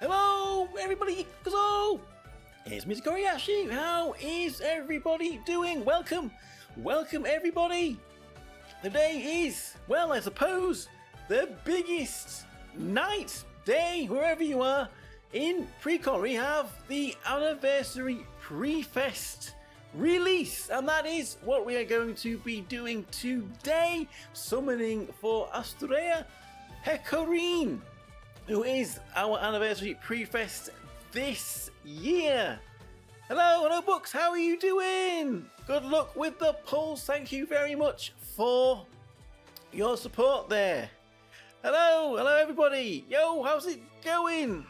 Hello, everybody. Hello. It's Mr. Tokkuri Yashi. How is everybody doing? Welcome, everybody. Today is, well, I suppose, the biggest night, day, wherever you are in Precon. We have the anniversary Prifest release, and that is what we are going to be doing today, summoning for Astraea Pecorine, who is our anniversary Prifest this year. Hello Books, how are you doing? Good luck with the polls. Thank you very much for your support there. Hello everybody. Yo, how's it going?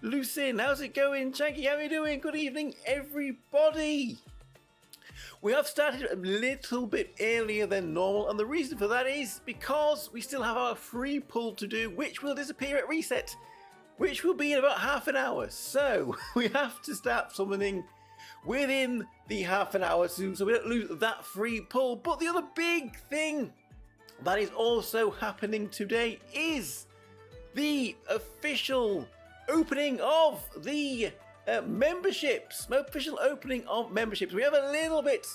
Lucin, how's it going? Chaggy, how are you doing? Good evening, everybody. We have started a little bit earlier than normal, and the reason for that is because we still have our free pull to do, which will disappear at reset, which will be in about half an hour. So we have to start summoning within the half an hour so we don't lose that free pull. But the other big thing that is also happening today is the official opening of the memberships. Official opening of memberships. We have a little bit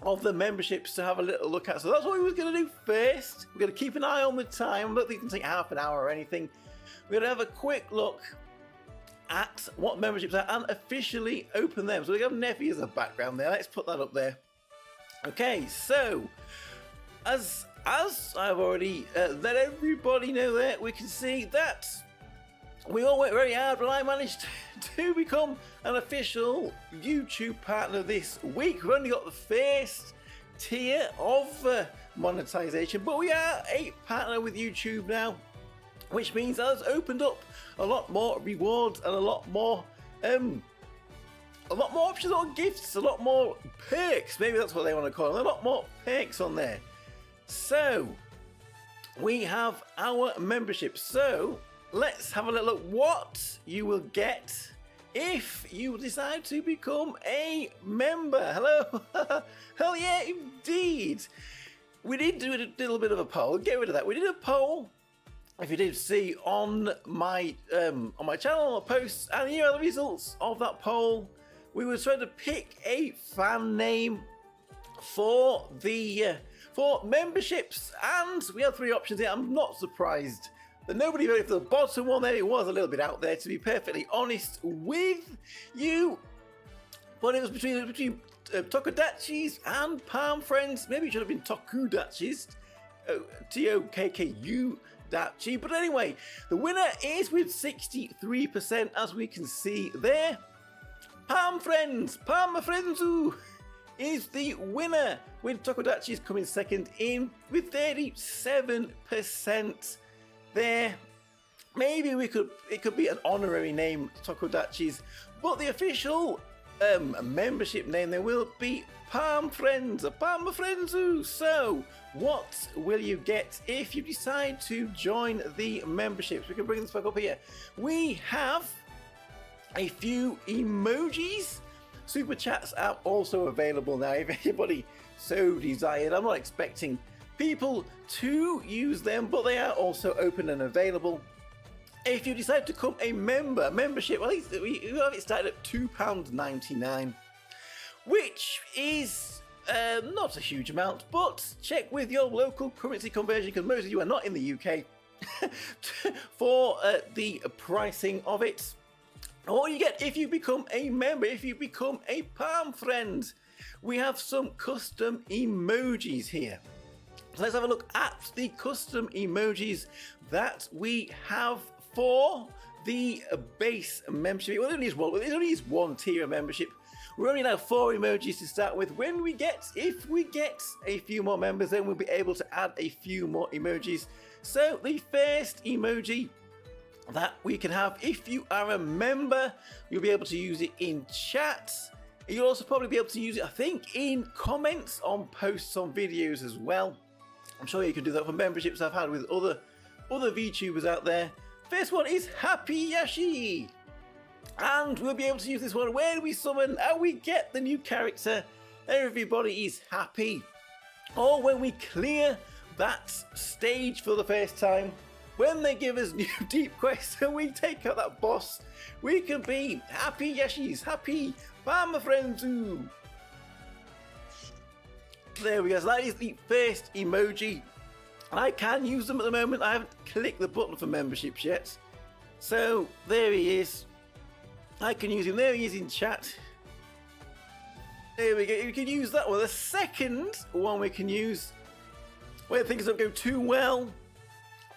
of the memberships to have a little look at. So that's what we were going to do first. We're going to keep an eye on the time. I don't think it can take half an hour or anything. We're going to have a quick look at what memberships are and officially open them. So we have Neffy as a background there. Let's put that up there. Okay, so as I've already let everybody know there, we can see that we all worked very hard, but I managed to become an official YouTube partner this week. We've only got the first tier of monetization, but we are a partner with YouTube now, which means that has opened up a lot more rewards and a lot more options on gifts, a lot more perks. Maybe that's what they want to call them. A lot more perks on there. So we have our membership. So let's have a little look what you will get if you decide to become a member. Hello. Hell yeah, indeed. We did do a little bit of a poll. Get rid of that. We did a poll, if you did see on my channel, on posts, and here are the results of that poll. We were trying to pick a fan name for the for memberships, and we had three options here. I'm not surprised that nobody voted for the bottom one there. It was a little bit out there, to be perfectly honest with you, but it was between Tokkudachis and Palm Friends. Maybe it should have been Tokkudachis, Tokku Dachi. But anyway, the winner is with 63%, as we can see there. Palm Friends is the winner, with Tokkudachis coming second in with 37% there. Maybe it could be an honorary name, Tokkudachis, but the official membership name there will be Palm Friends. So what will you get if you decide to join the memberships? We can bring this back up here. We have a few emojis. Super chats are also available now if anybody so desired. I'm not expecting people to use them, but they are also open and available. If you decide to become a membership, well, we have it started at £2.99, which is not a huge amount, but check with your local currency conversion, because most of you are not in the UK, for the pricing of it. And what you get if you become a member, if you become a Palm Friend, we have some custom emojis here. So let's have a look at the custom emojis that we have for the base membership. Well, it only is one tier of membership. We're only now 4 emojis to start with. If we get a few more members, then we'll be able to add a few more emojis. So the first emoji that we can have, if you are a member, you'll be able to use it in chat. You'll also probably be able to use it, I think, in comments on posts on videos as well. I'm sure you can do that for memberships I've had with other VTubers out there. First one is Happy Yashi, and we'll be able to use this one when we summon and we get the new character. Everybody is happy, or when we clear that stage for the first time. when they give us new deep quests and we take out that boss, we can be happy Yashis, happy farmer friends. Ooh. There we go, so that is the first emoji. I can use them at the moment. I haven't clicked the button for memberships yet. So there he is. I can use him. There he is in chat. There we go. We can use that one. The second one we can use when things don't go too well,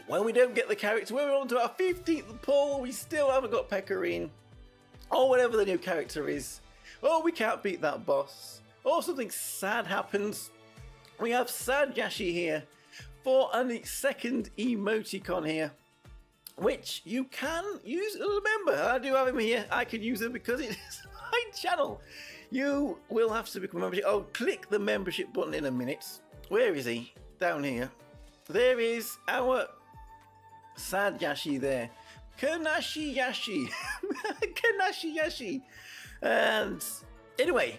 when we don't get the character, when we're on to our 15th pull, we still haven't got Pecorine, or whatever the new character is. Oh, we can't beat that boss. Or something sad happens. We have Sad Yashi here for a second emoticon here, which you can use as a member. I do have him here. I can use him because it is my channel. You will have to become a membership. I'll click the membership button in a minute. Where is he? Down here. There is our Sad Yashi there. Kanashi Yashi. Kanashi Yashi. And anyway,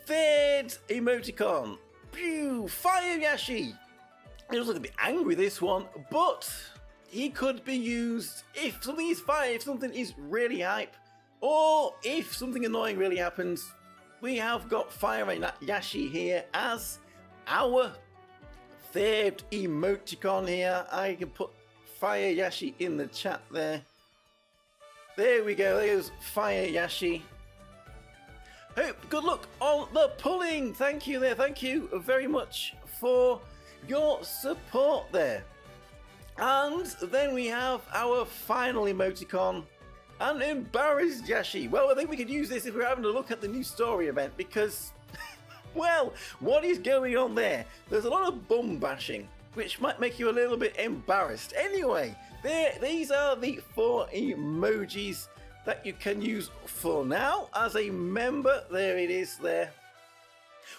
third emoticon. Pew! Fire Yashi. He does look a bit angry, this one, but he could be used if something is fire, if something is really hype, or if something annoying really happens. We have got Fire Yashi here as our third emoticon here. I can put Fire Yashi in the chat there. There we go, there's Fire Yashi. Hope, good luck on the pulling. Thank you there, thank you very much for your support there. And then we have our final emoticon, an embarrassed Yashi. Well, I think we could use this if we're having a look at the new story event because, well, what is going on there? There's a lot of bum bashing, which might make you a little bit embarrassed. Anyway, these are the 4 emojis that you can use for now as a member. There it is there.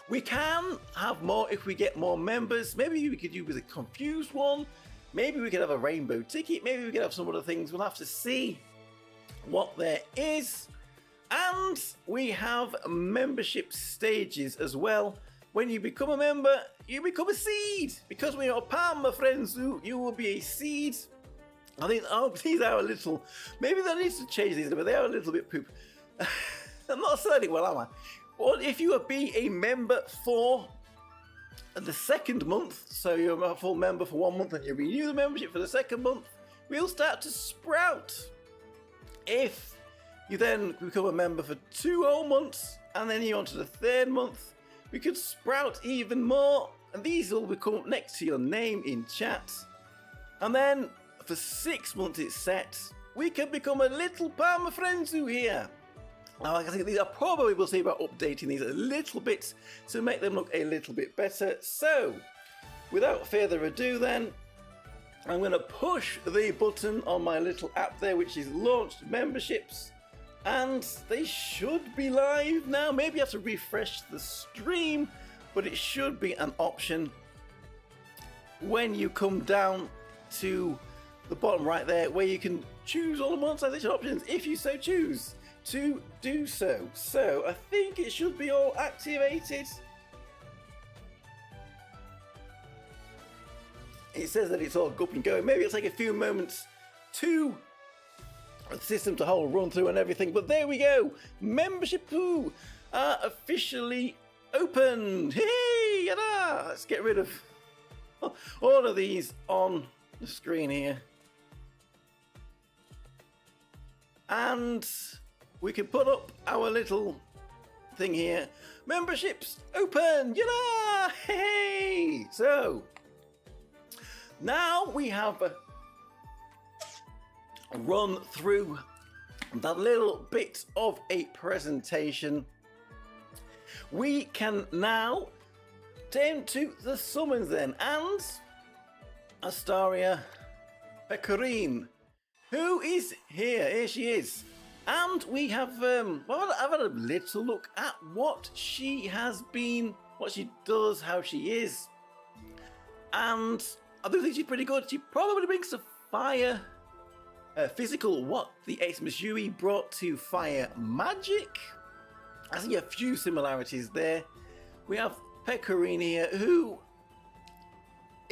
We can have more if we get more members. Maybe we could use a confused one. Maybe we could have a rainbow ticket. Maybe we could have some other things. We'll have to see what there is. And we have membership stages as well. When you become a member, you become a seed. Because we are Palmer friends, you will be a seed. I think, oh, these are a little, maybe they need to change these, but they are a little bit poop. I'm not saying it well, am I? Or if you will be a member for the second month, so you're a full member for 1 month and you renew the membership for the second month, we'll start to sprout. If you then become a member for 2 whole months and then you're on to the third month, we could sprout even more, and these will become next to your name in chat. And then for 6 months it's set, we can become a little Palmer Friendsu here. Now, I think these are probably, we'll see about updating these a little bit to make them look a little bit better. So, without further ado then, I'm going to push the button on my little app there, which is launched memberships. And they should be live now. Maybe you have to refresh the stream, but it should be an option when you come down to the bottom right there, where you can choose all the monetization options if you so choose to do so. So I think it should be all activated. It says that it's all up and going. Maybe it'll take a few moments to the system to whole run through and everything, but there we go. Membership are officially open. Hey, yada! Let's get rid of all of these on the screen here. And we can put up our little thing here. Memberships open! Yada! Hey! So, now we have run through that little bit of a presentation. We can now turn to the summons then, and Astraea Pecorine, who is here. Here she is. And we have, well, I've had a little look at what she has been, what she does, how she is. And I do think she's pretty good. She probably brings the fire physical, what the Xmas Yui brought to fire magic. I see a few similarities there. We have Pecorine here, who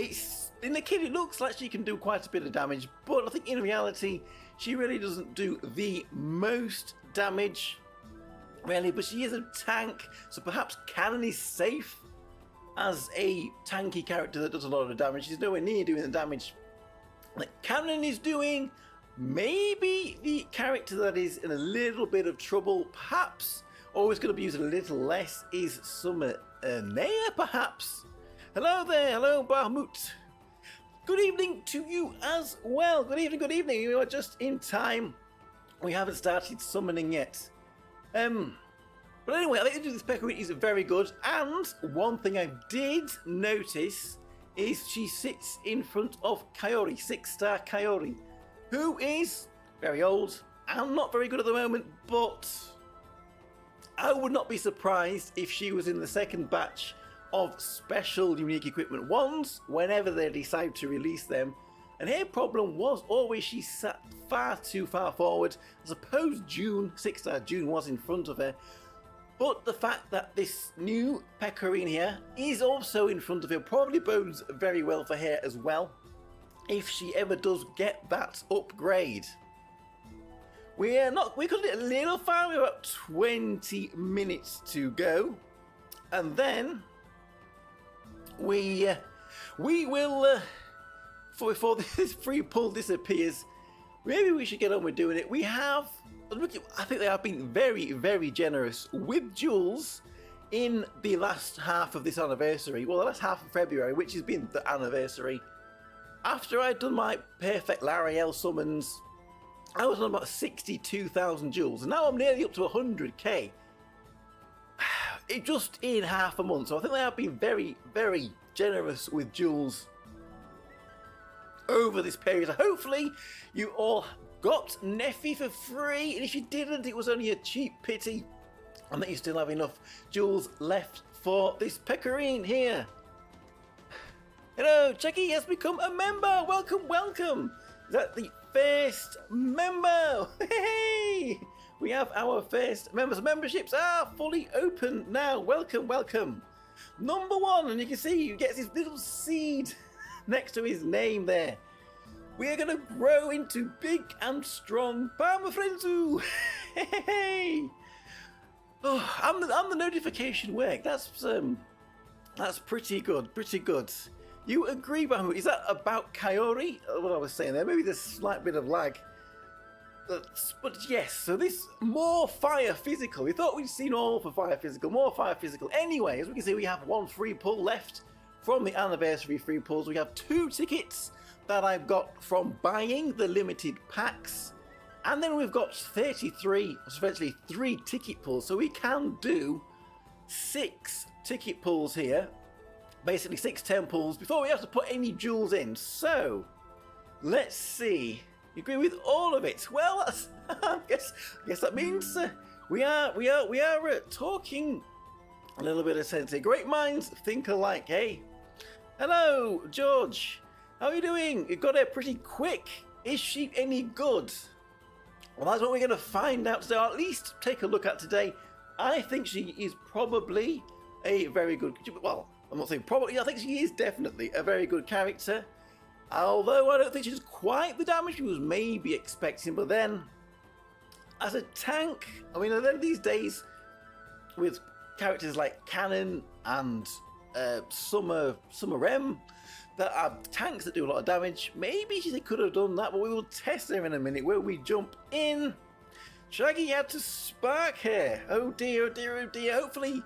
it's in the kit it looks like she can do quite a bit of damage, but I think in reality she really doesn't do the most damage, really. But she is a tank, so perhaps Cannon is safe as a tanky character that does a lot of damage. She's nowhere near doing the damage that Cannon is doing. Maybe the character that is in a little bit of trouble, perhaps always going to be used a little less, is Summer Nea, perhaps. Hello there, hello Bahamut. Good evening to you as well. Good evening, good evening. You are just in time. We haven't started summoning yet. But anyway, I think this Pecorine is very good. And one thing I did notice is she sits in front of Kaori, 6-star Kaori, who is very old and not very good at the moment, but I would not be surprised if she was in the second batch of special unique equipment ones whenever they decide to release them. And her problem was always she sat far too far forward. I suppose June, 6-star June, was in front of her. But the fact that this new Pecorine here is also in front of her probably bodes very well for her as well, if she ever does get that upgrade. We got a little far, we're about 20 minutes to go. And then we will, before this free pull disappears, maybe we should get on with doing it. We have, I think they have been very, very generous with jewels in the last half of this anniversary. Well, the last half of February, which has been the anniversary. After I'd done my perfect Lariel summons, I was on about 62,000 jewels, and now I'm nearly up to 100k. It just in half a month, so I think they have been very, very generous with jewels over this period. So hopefully you all got Neffy for free, and if you didn't, it was only a cheap pity, and that you still have enough jewels left for this Pecorine here. Hello, Chucky has become a member. Welcome, welcome. Is that the first member? Hey, we have our first members. Memberships are fully open now. Welcome, welcome. Number 1, and you can see he gets his little seed next to his name there. We are going to grow into big and strong Parmafrenzu. Hey. Oh, and the notification work. That's pretty good, pretty good. You agree, Bahamut? Is that about Kaori? What I was saying there, maybe there's a slight bit of lag. But yes, so this more fire physical. We thought we'd seen all for fire physical, more fire physical. Anyway, as we can see, we have 1 free pull left from the anniversary free pulls. We have 2 tickets that I've got from buying the limited packs. And then we've got 33, essentially 3 ticket pulls. So we can do 6 ticket pulls here. Basically 6 10 pulls before we have to put any jewels in. So let's see. You agree with all of it? Well, that's, I guess that means we are talking a little bit of sense here. Great minds think alike, hey? Hello, George. How are you doing? You got it pretty quick. Is she any good? Well, that's what we're going to find out today, or at least take a look at today. I think she is probably a very good, well, I'm not saying probably, I think she is definitely a very good character. Although I don't think she's quite the damage she was maybe expecting. But then, as a tank, I mean, then these days, with characters like Cannon and Summer M, that are tanks that do a lot of damage, maybe she could have done that. But we will test her in a minute where we jump in. Shaggy had to spark her. Oh dear, oh dear, oh dear. Hopefully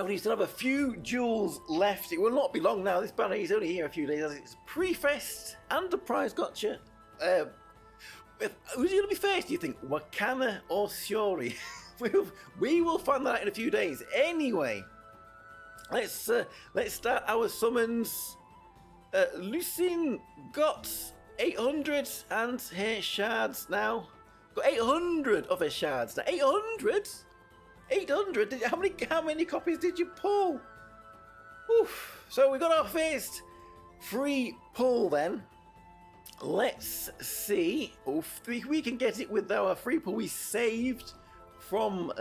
we still have a few jewels left. It will not be long now. This banner is only here a few days. It's Prifest Enterprise Gotcha. Who's going to be first, do you think? Wakana or Shiori? we will find that out in a few days. Anyway, let's start our summons. Lucine got 800 and her shards now. Got 800 of her shards now. 800? 800? How many copies did you pull? Oof. So we got our first free pull then. Let's see if we can get it with our free pull we saved from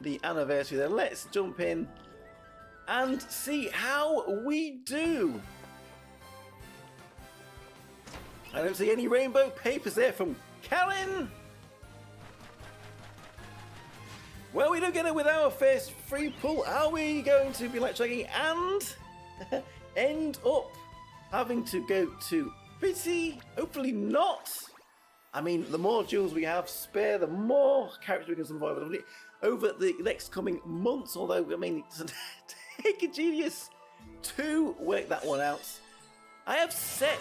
the anniversary then. Let's jump in and see how we do. I don't see any rainbow papers there from Karen. Well, we don't get it with our first free pull. Are we going to be like checking and end up having to go to pity? Hopefully not. I mean, the more jewels we have spare, the more characters we can survive over the next coming months. Although, I mean, it doesn't take a genius to work that one out. I have set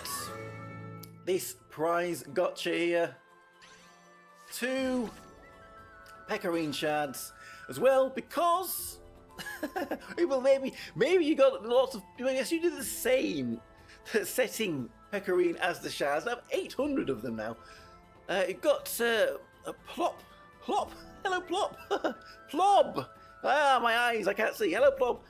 this prize gotcha here to Pecorine shards as well, because well, maybe you got lots of. I guess you did the same setting Pecorine as the shards. I have 800 of them now. It got a plop. Hello, plop. Plob. Ah, my eyes, I can't see. Hello, plop.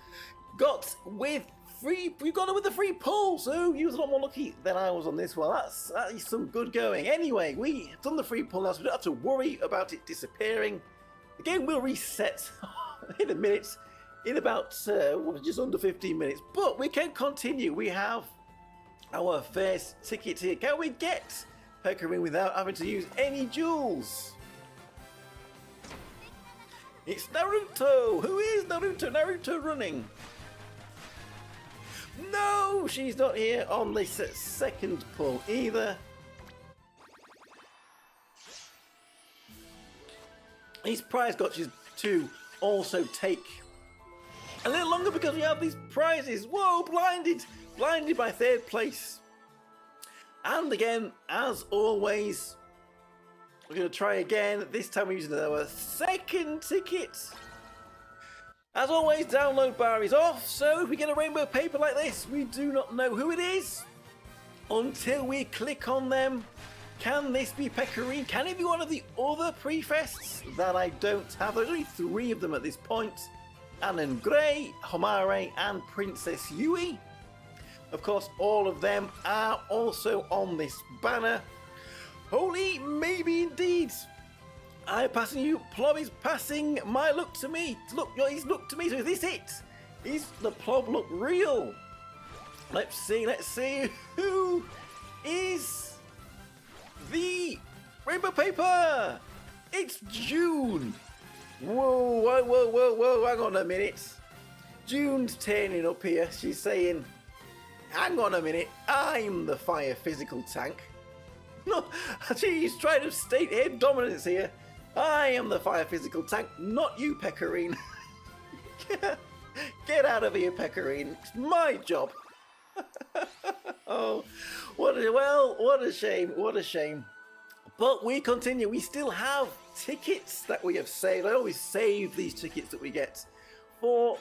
Got with free. We got it with the free pull, so you was a lot more lucky than I was on this one. That is some good going. Anyway, we done the free pull now, so we don't have to worry about it disappearing. The game will reset in a minute, in about just under 15 minutes. But we can continue. We have our first ticket here. Can we get Pecorine without having to use any jewels? It's Naruto! Who is Naruto? Naruto running. No, she's not here on this second pull either. These prize gotchas to also take a little longer because we have these prizes. Whoa, blinded by third place. And again, as always, we're going to try again. This time we're using our second ticket. As always, download bar is off, so if we get a rainbow paper like this, we do not know who it is until we click on them. Can this be Pecorine? Can it be one of the other Prifests that I don't have? There's only 3 of them at this point. Anon Grey, Homare, and Princess Yui. Of course, all of them are also on this banner. Holy, maybe indeed. I'm passing you. Plob is passing my look to me. Look, he's looked to me. So is this it? Is the Plob look real? Let's see who is the rainbow paper. It's June. Whoa, hang on a minute. June's turning up here. She's saying, hang on a minute, I'm the fire physical tank. No, she's trying to state her dominance here. I am the fire physical tank, not you, Pecorine. Get out of here, Pecorine. It's my job. Oh, what a shame. But we continue. We still have tickets that we have saved. I always save these tickets that we get for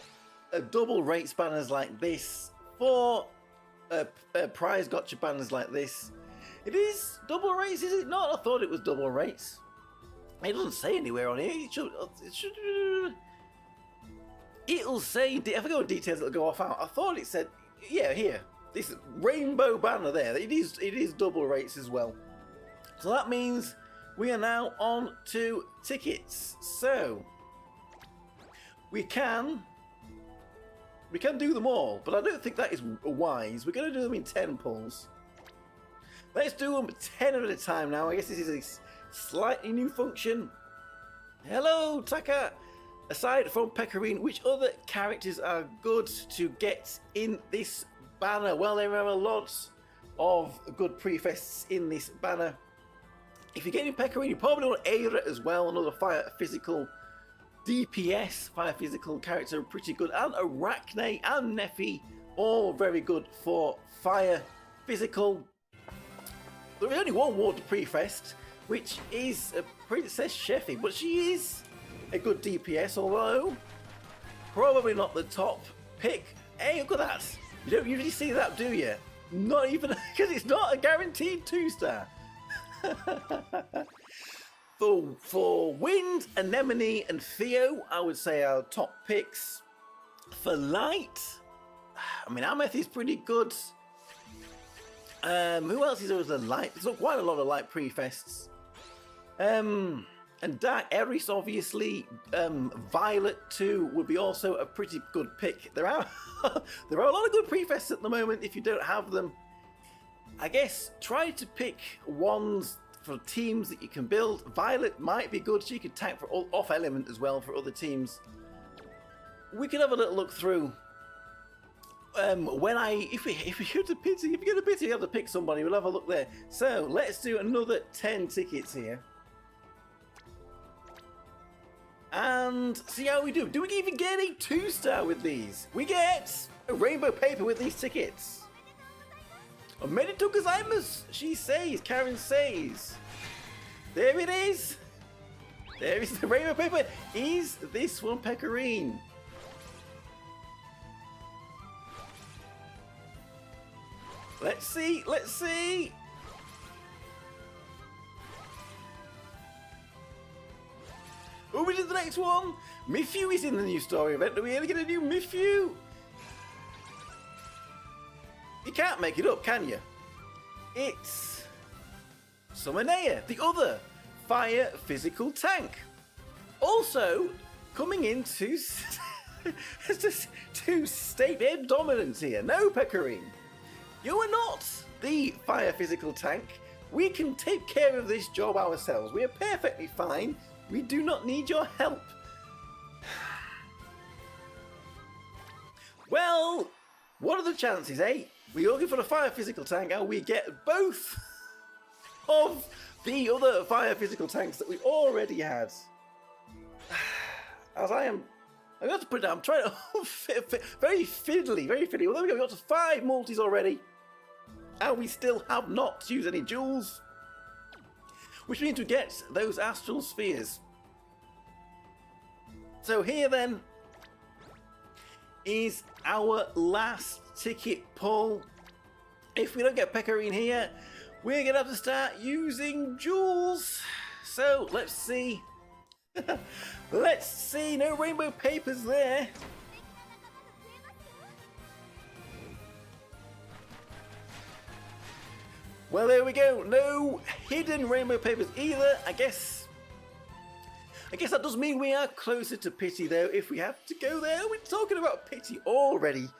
double rates banners like this, for prize gotcha banners like this. It is double rates, is it not? I thought it was double rates. It doesn't say anywhere on here. It'll say, I forget what details it'll go off out. I thought it said, yeah, here, this rainbow banner there. It is double rates as well. So that means we are now on to tickets. So we can do them all, but I don't think that is wise. We're going to do them in 10 pulls. Let's do them 10 at a time now. I guess this is a slightly new function. Hello, Taka. Aside from Pecorine, which other characters are good to get in this banner? Well, there are a lot of good Prifests in this banner. If you're getting Pecorine, you probably want Aira as well, another fire physical DPS, fire physical character, pretty good. And Arachne and Nephi, all very good for fire physical. There's only one water Prifest, which is Princess Sheffy, but she is a good DPS, although probably not the top pick. Hey, look at that. You don't usually see that, do you? Not even, because it's not a guaranteed 2-star. For Wind, Anemone, and Theo, I would say our top picks. For Light, I mean, Ameth is pretty good. Who else is always a light? There's quite a lot of light Prifests. And Dark Eris, obviously, Violet 2 would be also a pretty good pick. There are there are a lot of good Prifests at the moment. If you don't have them, I guess try to pick ones for teams that you can build. Violet might be good, so you could tank for off element as well for other teams. We could have a little look through. If we go to pity, we have to pick somebody. We'll have a look there. So let's do another 10 tickets here. And see how we do. Do we even get a 2-star with these? We get a rainbow paper with these tickets. Omedetou gozaimasu, she says, Karen says. There it is. There is the rainbow paper. Is this one Pecorine? Let's see, let's see. Oh, we did the next one. Mifu is in the new story event. Are we ever going to do Mifu? You can't make it up, can you? It's Summonea, the other fire physical tank. Also, coming into to state their dominance here. No, Pecorine. You are not the fire physical tank. We can take care of this job ourselves. We are perfectly fine. We do not need your help. Well, what are the chances, eh? We're looking for the fire physical tank and we get both of the other fire physical tanks that we already had. As I'm going to put it down. I'm trying to very fiddly, very fiddly. Well, there we go. We got to 5 multis already. And we still have not used any jewels, which means we get those astral spheres. So here then is our last ticket pull. If we don't get Pecorine here, we're going to have to start using jewels. So let's see. Let's see. No rainbow papers there. Well, there we go. No hidden rainbow papers either. I guess that does mean we are closer to pity, though. If we have to go there, we're talking about pity already.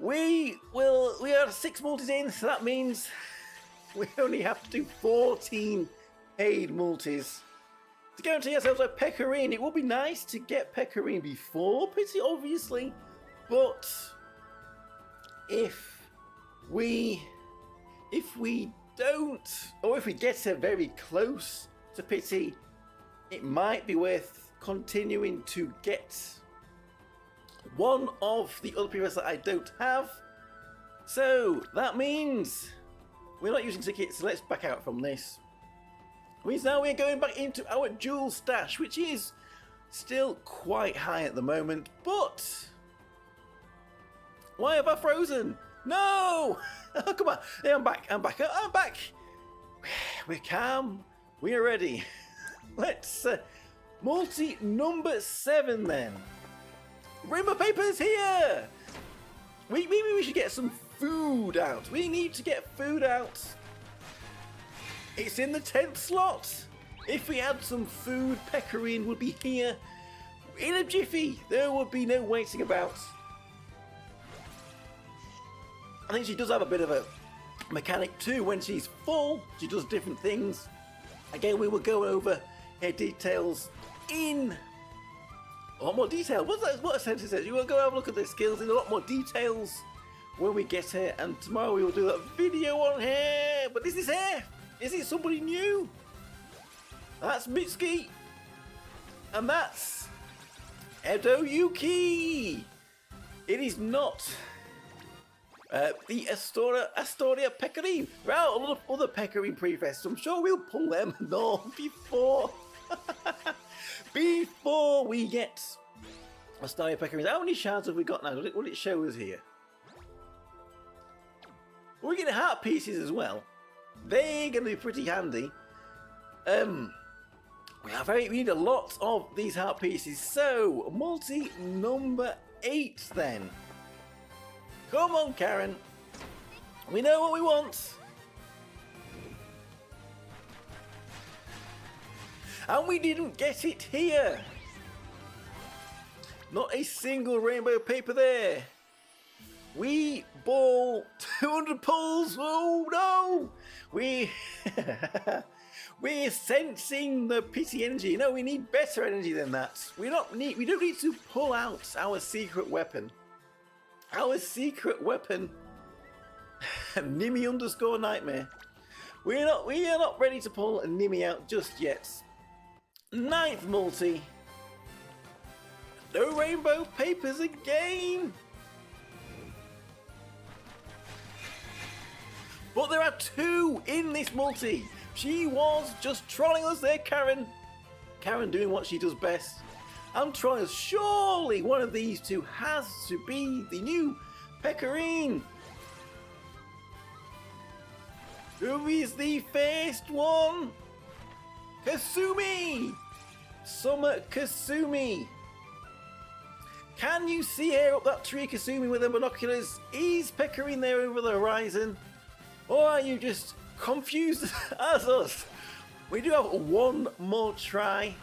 We are 6 multis in, so that means we only have to do 14 paid multis to guarantee ourselves a Pecorine. It would be nice to get Pecorine before pity, obviously, but if we don't, or if we get her very close to pity, it might be worth continuing to get one of the other Prifests that I don't have. So that means we're not using tickets, so let's back out from this. Which means now we're going back into our jewel stash, which is still quite high at the moment, but why have I frozen? No! Oh, come on. Yeah, I'm back. We're calm. We're ready. Let's multi number 7 then. Rainbow papers here. Maybe we should get some food out. We need to get food out. It's in the 10th slot. If we had some food, Pecorine would be here in a jiffy. There would be no waiting about. I think she does have a bit of a mechanic too. When she's full, she does different things. Again, we will go over her details in a lot more detail. What a sentence says. You will go have a look at the skills in a lot more details when we get her. And tomorrow we will do that video on her. But is this her? Is it somebody new? That's Mitsuki. And that's Edo Yuki. It is not the Astraea Pecorine. There are a lot of other Pecorine Prifests. I'm sure we'll pull them before we get Astraea Pecorine. How many shards have we got now? Will it show us here? We're getting heart pieces as well. They're going to be pretty handy. We need a lot of these heart pieces. So multi number 8 then. Come on, Karen. We know what we want. And we didn't get it here. Not a single rainbow paper there. We ball 200 pulls. Oh no! We're sensing the pity energy. No, we need better energy than that. We don't need to pull out our secret weapon. Our secret weapon, Nimi _ Nightmare. We are not ready to pull a Nimi out just yet. 9th multi. No rainbow papers again. But there are 2 in this multi. She was just trolling us there, Karen. Karen doing what she does best. I'm trolling us. Surely one of these 2 has to be the new Pecorine. Who is the first one? Kasumi! Summer Kasumi. Can you see her up that tree, Kasumi, with her binoculars? Is Pecorine there over the horizon? Or are you just confused as us? We do have one more try.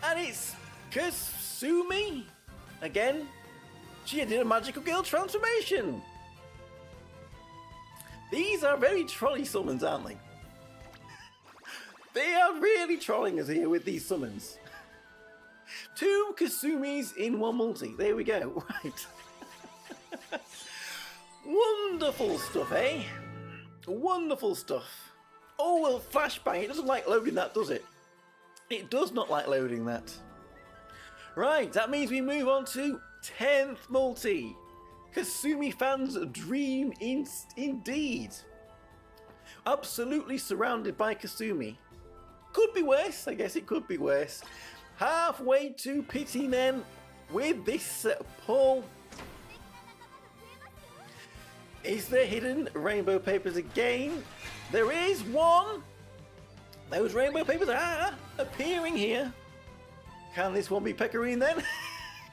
And it's Kasumi again. She did a magical girl transformation. These are very trolly summons, aren't they? They are really trolling us here with these summons. 2 Kasumis in 1 multi. There we go. Right. Wonderful stuff, eh? Wonderful stuff. Oh, well, flashbang. It doesn't like loading that, does it? It does not like loading that. Right, that means we move on to 10th multi. Kasumi fans' dream indeed. Absolutely surrounded by Kasumi. Could be worse. I guess it could be worse. Halfway to pity then with this pull. Is there hidden rainbow papers again? There is one. Those rainbow papers are appearing here. Can this one be Pecorine then?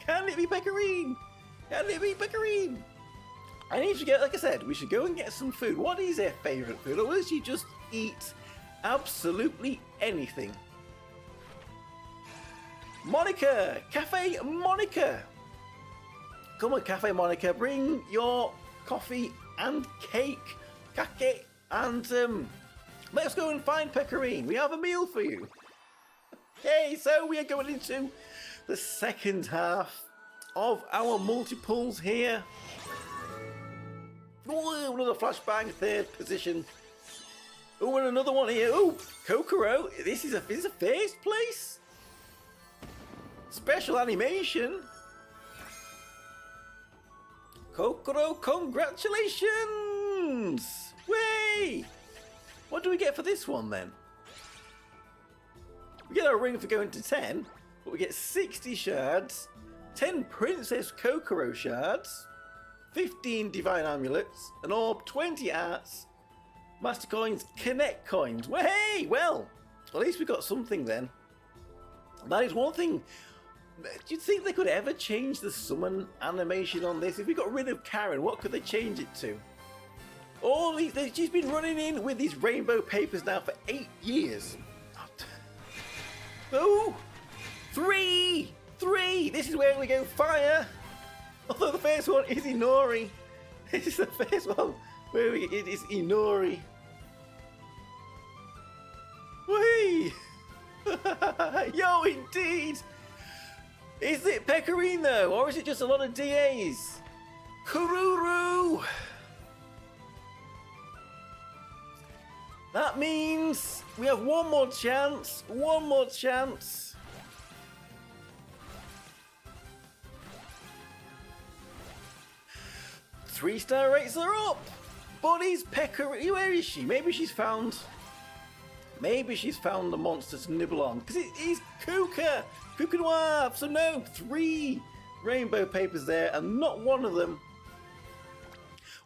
Can it be Pecorine? Can it be Pecorine? I need to get, like I said, we should go and get some food. What is their favourite food? Or does she just eat absolutely anything? Monica! Cafe Monica! Come on, Cafe Monica, bring your coffee and cake, kake, and let's go and find Pecorine. We have a meal for you. Okay, so we are going into the second half of our multiples here. Oh, another flashbang, 3rd position. Oh, and another one here. Oh, Kokoro. This is a first place. Special animation. Kokoro, congratulations! Way! What do we get for this one then? We get a ring for going to 10, but we get 60 shards, 10 Princess Kokoro shards, 15 Divine Amulets, an orb, 20 arts, Master Coins, Connect Coins. Way! Well, at least we got something then. That is one thing. Do you think they could ever change the summon animation on this? If we got rid of Karen, what could they change it to? Oh, she's been running in with these rainbow papers now for 8 years. Oh, 3! This is where we go fire. Although the first one is Inori. This is the first one where it is Inori. Whee! Yo, indeed! Is it Pecorine though, or is it just a lot of DAs? Kururu! That means we have one more chance. 3-star rates are up. But is Pecorine, where is she? Maybe she's found the monster to nibble on. Because it is Kuka Noir. So no, 3 rainbow papers there, and not one of them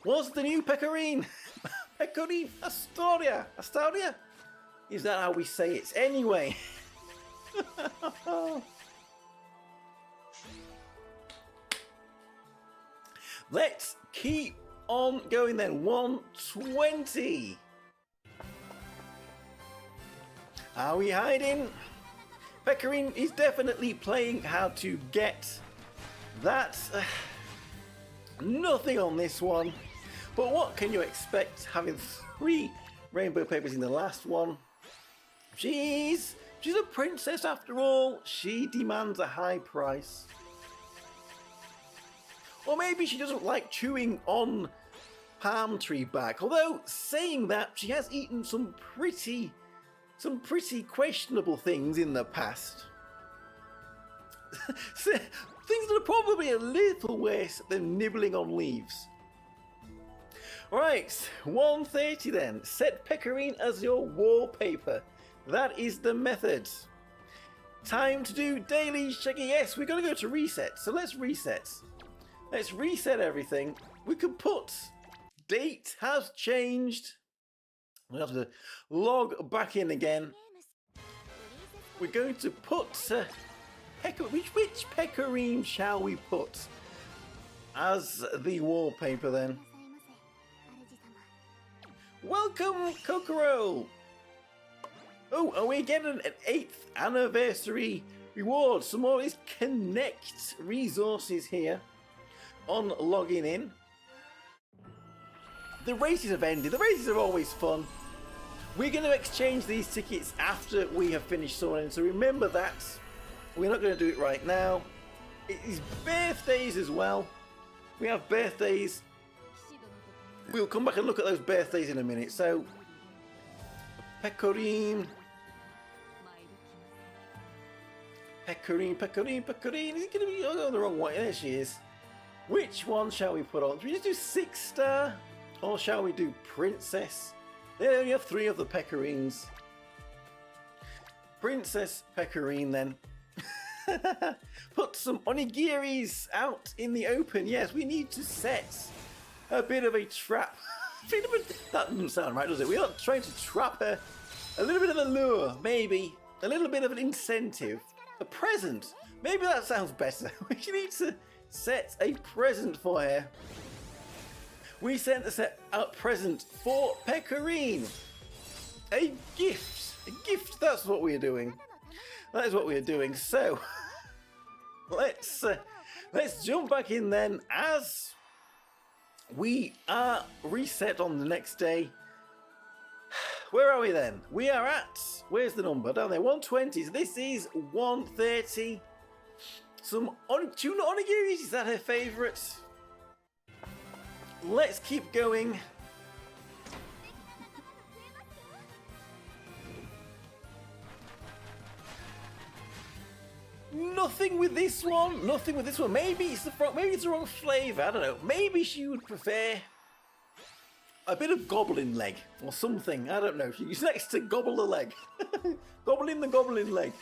was the new Pecorine. Pecorine Astraea. Astraea? Is that how we say it? Anyway. Let's keep on going then. 120. Are we hiding? Pecorine is definitely playing how to get that. Nothing on this one. But what can you expect having 3 rainbow papers in the last one? She's a princess after all. She demands a high price. Or maybe she doesn't like chewing on palm tree bark. Although, saying that, she has eaten some pretty questionable things in the past. Things that are probably a little worse than nibbling on leaves. Right, 130 then. Set Pecorine as your wallpaper. That is the method. Time to do daily checking. Yes, we're going to go to reset. So let's reset. Let's reset everything. We can put date has changed. We'll have to log back in again. We're going to put which Pecorine shall we put as the wallpaper then? Welcome, Kokoro. Oh, and we get an 8th anniversary reward. Some more is Connect resources here on logging in. The races have ended. The races are always fun. We're going to exchange these tickets after we have finished summoning, so remember that. We're not going to do it right now. It is birthdays as well. We have birthdays. We'll come back and look at those birthdays in a minute. So, Pecorine. Is it going to be going the wrong way? There she is. Which one shall we put on? Should we just do 6-star? Or shall we do Princess? They only have 3 of the Pecorines. Princess Pecorine then. Put some onigiris out in the open. Yes, we need to set a bit of a trap. That doesn't sound right, does it? We are trying to trap her. A little bit of a lure, maybe. A little bit of an incentive. A present. Maybe that sounds better. We need to set a present for her. We sent a set out present for Pecorine. A gift. A gift, that's what we're doing. That is what we're doing. So, let's jump back in then as we are reset on the next day. Where are we then? We are at, where's the number? Down there, 120. So this is 130. Some tuna onigiris, is that her favourite? Let's keep going. Nothing with this one. Nothing with this one. Maybe it's the wrong flavour. I don't know. Maybe she would prefer a bit of goblin leg or something. I don't know. She's next to gobble the leg. Goblin the goblin leg.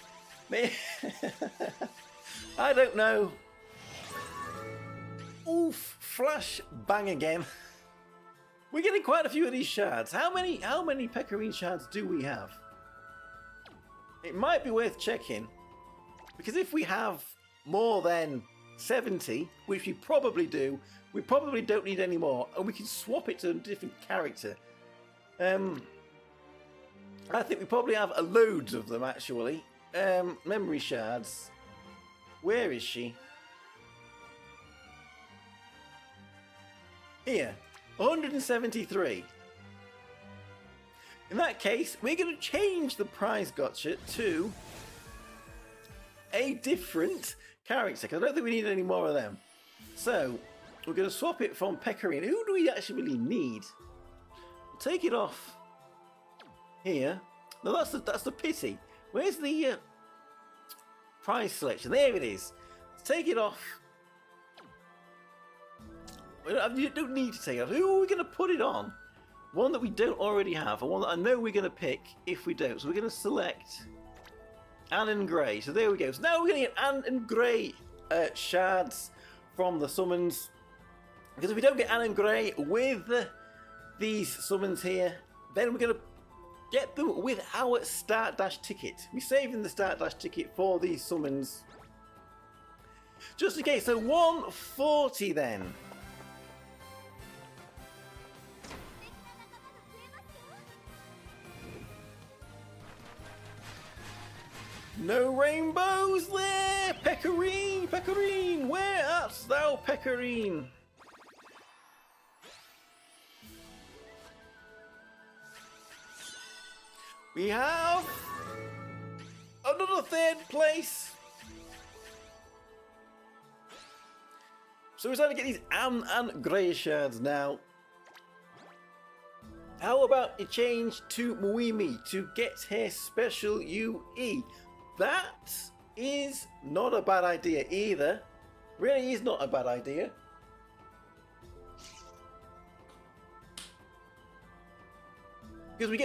I don't know. Oof! Flash bang again. We're getting quite a few of these shards. How many Pecorine shards do we have? It might be worth checking. Because if we have more than 70, which we probably do, we probably don't need any more, and we can swap it to a different character. I think we probably have loads of them, actually. Memory shards. Where is she? Here. 173. In that case, we're going to change the prize gotcha to a different character, because I don't think we need any more of them. So, we're going to swap it from Pecorine. Who do we actually really need? We'll take it off here. No, that's the pity. Where's the prize selection? There it is. Let's take it off. You don't need to take it off. Who are we going to put it on? One that we don't already have, and one that I know we're going to pick if we don't. So we're going to select Anne and Grey. So there we go. So now we're going to get Anne and Grey shards from the summons. Because if we don't get Anne and Grey with these summons here, then we're going to get them with our Start Dash ticket. We're saving the Start Dash ticket for these summons. Just in case. So 140 then. No rainbows there! Pecorine! Pecorine! Where art thou, Pecorine? We have another third place. So we're starting to get these and grey shards now. How about you change to Muimi to get her special UE? That is not a bad idea either. Really is not a bad idea. Because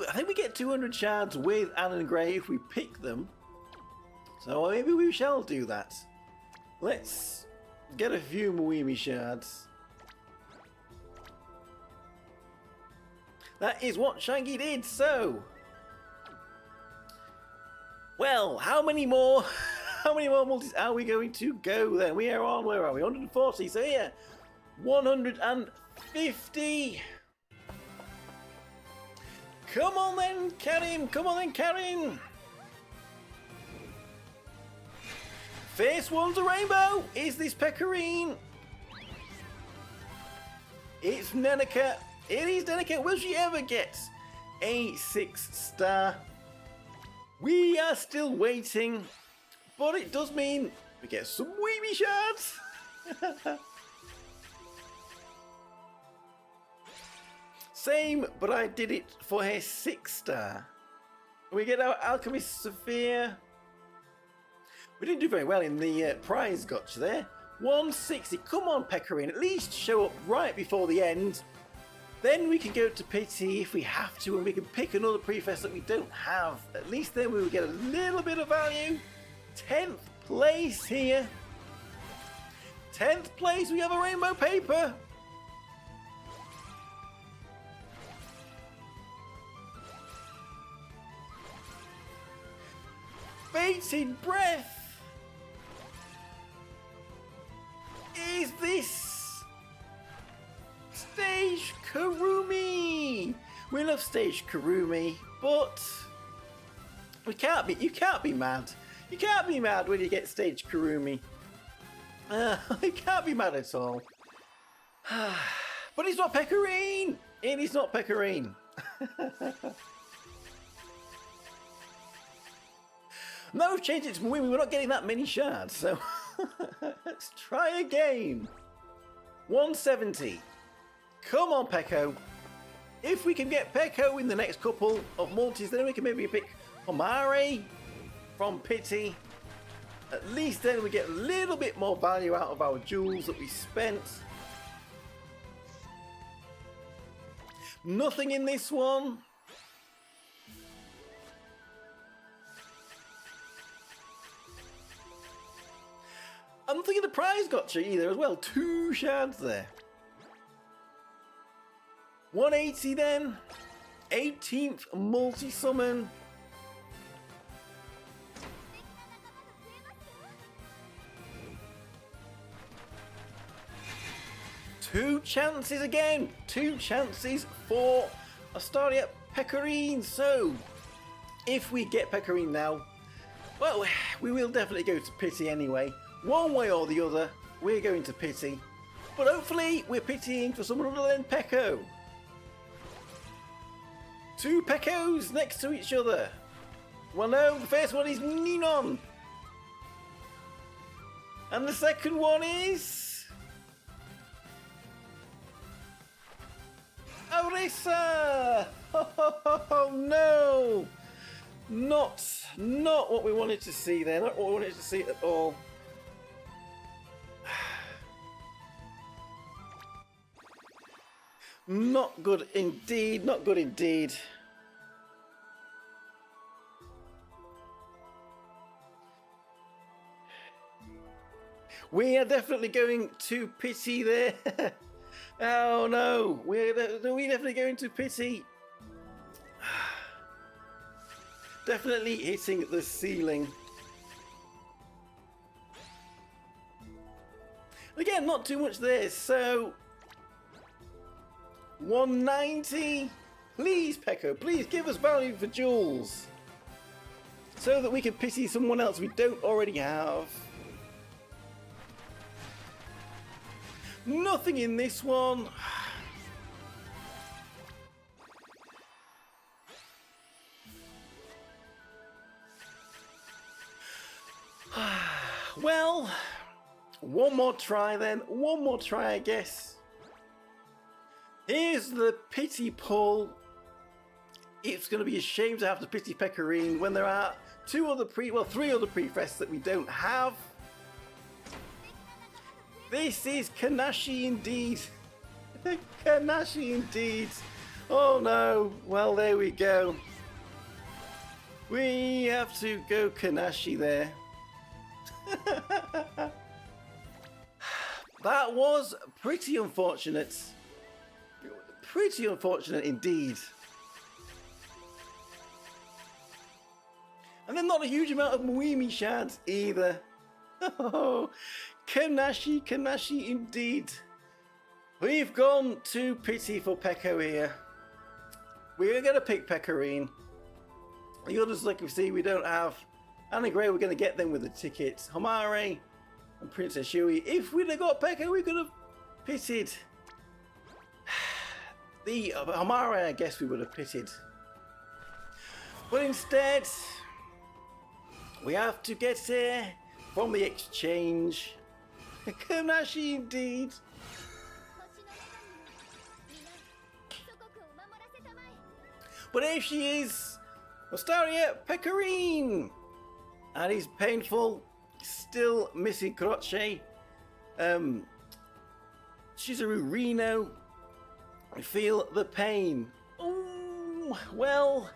I think we get 200 shards with Anne and Grey if we pick them. So maybe we shall do that. Let's get a few Muimi shards. That is what Shaggy did, so... Well, how many more multis are we going to go then? We are on, where are we? 140, so yeah, 150. Come on then, Karin, come on then, Karin. First one's a rainbow. Is this Pecorine? It's Nenica. It is Nenica. Will she ever get a 6-star? We are still waiting, but it does mean we get some weeby shards. Same, but I did it for her 6-star. We get our Alchemist Sophia. We didn't do very well in the prize gotcha there. 160. Come on, Pecorine. At least show up right before the end. Then we can go to Pity if we have to, and we can pick another Prefest that we don't have. At least then we will get a little bit of value. 10th place here. 10th place, we have a rainbow paper. Bated breath. Is this Stage Kurumi? We love Stage Kurumi, but you can't be mad. You can't be mad when you get Stage Kurumi. You can't be mad at all. But it's not Pecorine. It is not Pecorine. No, we've changed it to Muimi. We're not getting that many shards, so let's try again. 170. Come on, Pecco. If we can get Pecco in the next couple of multis, then we can maybe pick Homare from Pity. At least then we get a little bit more value out of our jewels that we spent. Nothing in this one. I'm not thinking the prize gotcha either as well. 2 shards there. 180 then. 18th multi-summon. Two chances again. 2 chances for Astraea Pecorine. So, if we get Pecorine now, well, we will definitely go to Pity anyway. One way or the other, we're going to Pity. But hopefully, we're pitying for someone other than Pecco. 2 Peccos next to each other. Well, no, the first one is Ninon. And the second one is... Orisa! Oh, no! Not what we wanted to see there. Not what we wanted to see at all. Not good indeed, not good indeed. We are definitely going to Pity there. Oh no, we're definitely going to Pity. Definitely hitting the ceiling. Again, not too much there, so 190. Please, Pecco, please give us value for jewels. so that we can pity someone else we don't already have. Nothing in this one. Well, one more try then. One more try, I guess. Here's the pity pull. It's going to be a shame to have to pity Pecorine when there are three other Prifests that we don't have. This is Kanashi indeed. Kanashi indeed. Oh no. Well, there we go. We have to go Kanashi there. That was pretty unfortunate. Pretty unfortunate indeed. And then not a huge amount of Muimi shards either. Oh, Kanashi, Kanashi indeed. We've gone to pity for Peko here. We're going to pick Pecorine. The others, like we see, we don't have. Anna Grey, we're going to get them with the tickets. Homare and Princess Yui. If we'd have got Peko, we could have pitied. The Homare, I guess we would have pitied. But instead, we have to get here from the exchange. Kanashi indeed. But here she is, Astraea Pecorine. And it's painful. Still missing Croce. Shizuru Reno. I feel the pain. Oh, well,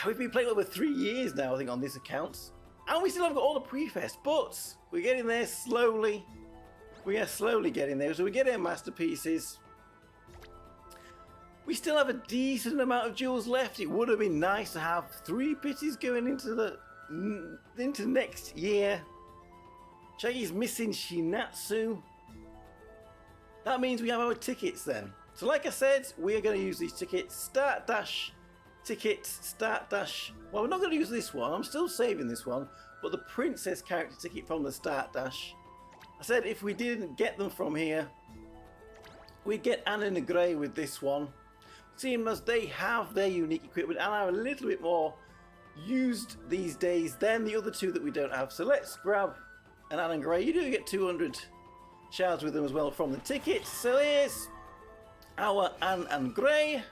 we've been playing over 3 years now, I think, on this account. And we still haven't got all the Prifests, but we're getting there slowly. We are slowly getting there. So we get our masterpieces. We still have a decent amount of jewels left. It would have been nice to have 3 pities going into next year. Shaggy's missing Shinatsu. That means we have our tickets then. So like I said, we are going to use these tickets. Start dash ticket, start dash. Well, we're not going to use this one. I'm still saving this one. But the princess character ticket from the start dash. I said if we didn't get them from here, we'd get Anna and Grey with this one. Seeing as they have their unique equipment and are a little bit more used these days than the other 2 that we don't have. So let's grab an Anna and Grey. You do get 200 shards with them as well from the tickets. So here's our Anne and Grey.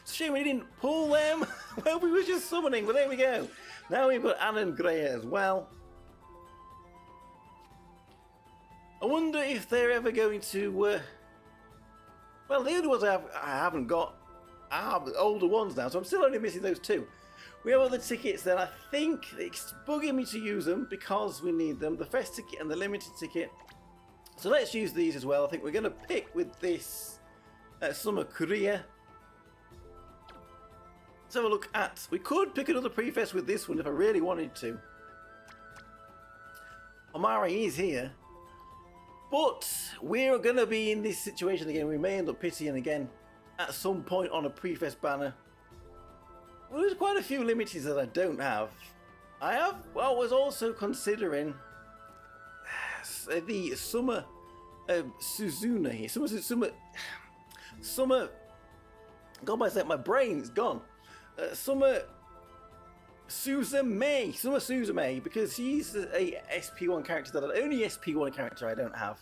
It's a shame we didn't pull them. Well, we were just summoning, but there we go. Now we've got Anne and Grey as well. I wonder if they're ever going to... well, the other ones I haven't got are the older ones now, so I'm still only missing those 2. We have other tickets then. I think it's bugging me to use them because we need them. The Fest ticket and the Limited ticket. So let's use these as well. I think we're going to pick with this Summer Korea. Let's have a look at... We could pick another Prefest with this one if I really wanted to. Omari is here. But we're going to be in this situation again. We may end up pitying again at some point on a Prefest banner. Well, there's quite a few limiteds that I don't have. I was also considering the Summer Suzuna here. Summer. God, my brain is gone. Summer Suzume, because she's a SP1 character that only SP1 character I don't have.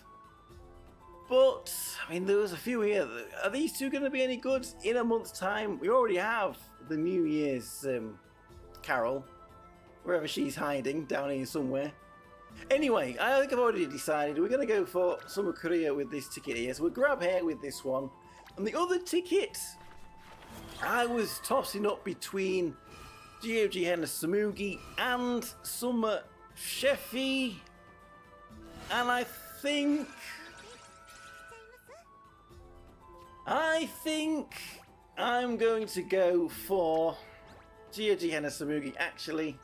But I mean, there was a few here. Are these 2 going to be any good in a month's time? We already have the New Year's Carol, wherever she's hiding down here somewhere. Anyway, I think I've already decided we're going to go for Summer Korea with this ticket here. So we'll grab her with this one. And the other ticket, I was tossing up between GOG Henna Samugi and Summer Sheffy. And I think I'm going to go for GOG Henna Samugi actually.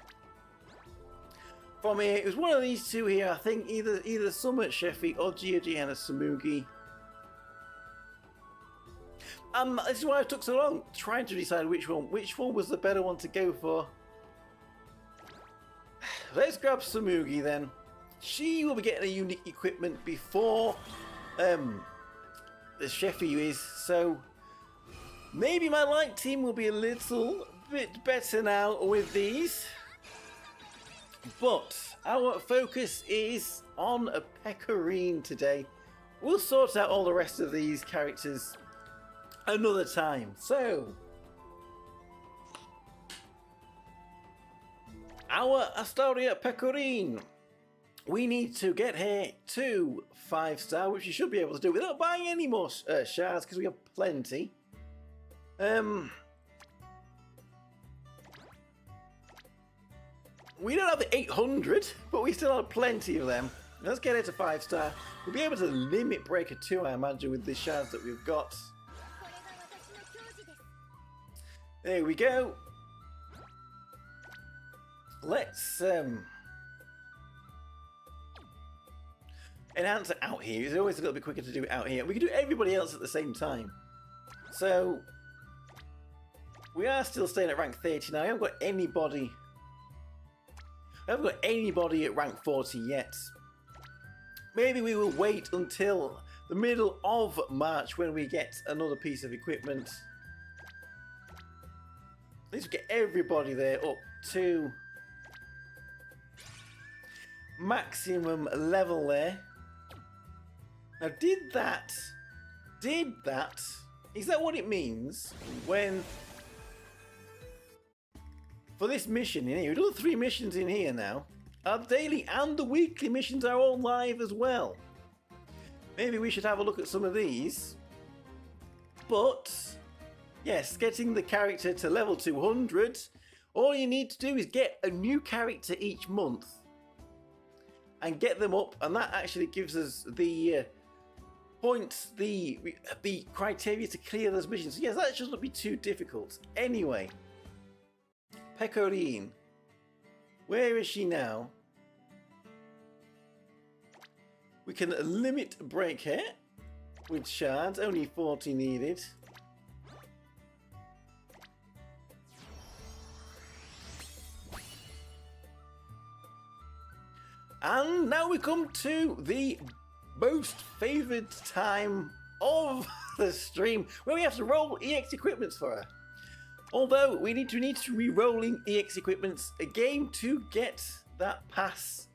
From here, it was one of these 2 here. I think either Summer Sheffy or GOG Henna Samugi. This is why it took so long trying to decide which one was the better one to go for. Let's grab Samugi then. She will be getting a unique equipment before the Sheffiu is, so maybe my light team will be a little bit better now with these. But our focus is on a Pecorine today. We'll sort out all the rest of these characters another time. So, our Astraea Pecorine. We need to get her to 5-star, which you should be able to do without buying any more shards, because we have plenty. We don't have the 800, but we still have plenty of them. Let's get her to 5-star. We'll be able to limit Breaker 2, I imagine, with the shards that we've got. There we go. Let's enhance it out here. It's always a little bit quicker to do it out here. We can do everybody else at the same time. So we are still staying at rank 39. I haven't got anybody. At rank 40 yet. Maybe we will wait until the middle of March when we get another piece of equipment. At least we get everybody there up to maximum level there. Now, is that what it means when, for this mission in here, we've done 3 missions in here now, our daily and the weekly missions are all live as well. Maybe we should have a look at some of these. But, yes, getting the character to level 200, all you need to do is get a new character each month and get them up, and that actually gives us the points, the criteria to clear those missions. So yes, that shouldn't be too difficult. Anyway, Pecorine, where is she now? We can limit break her with shards, only 40 needed. And now we come to the most favoured time of the stream, where we have to roll EX equipments for her. Although we need to be rolling EX equipments again to get that pass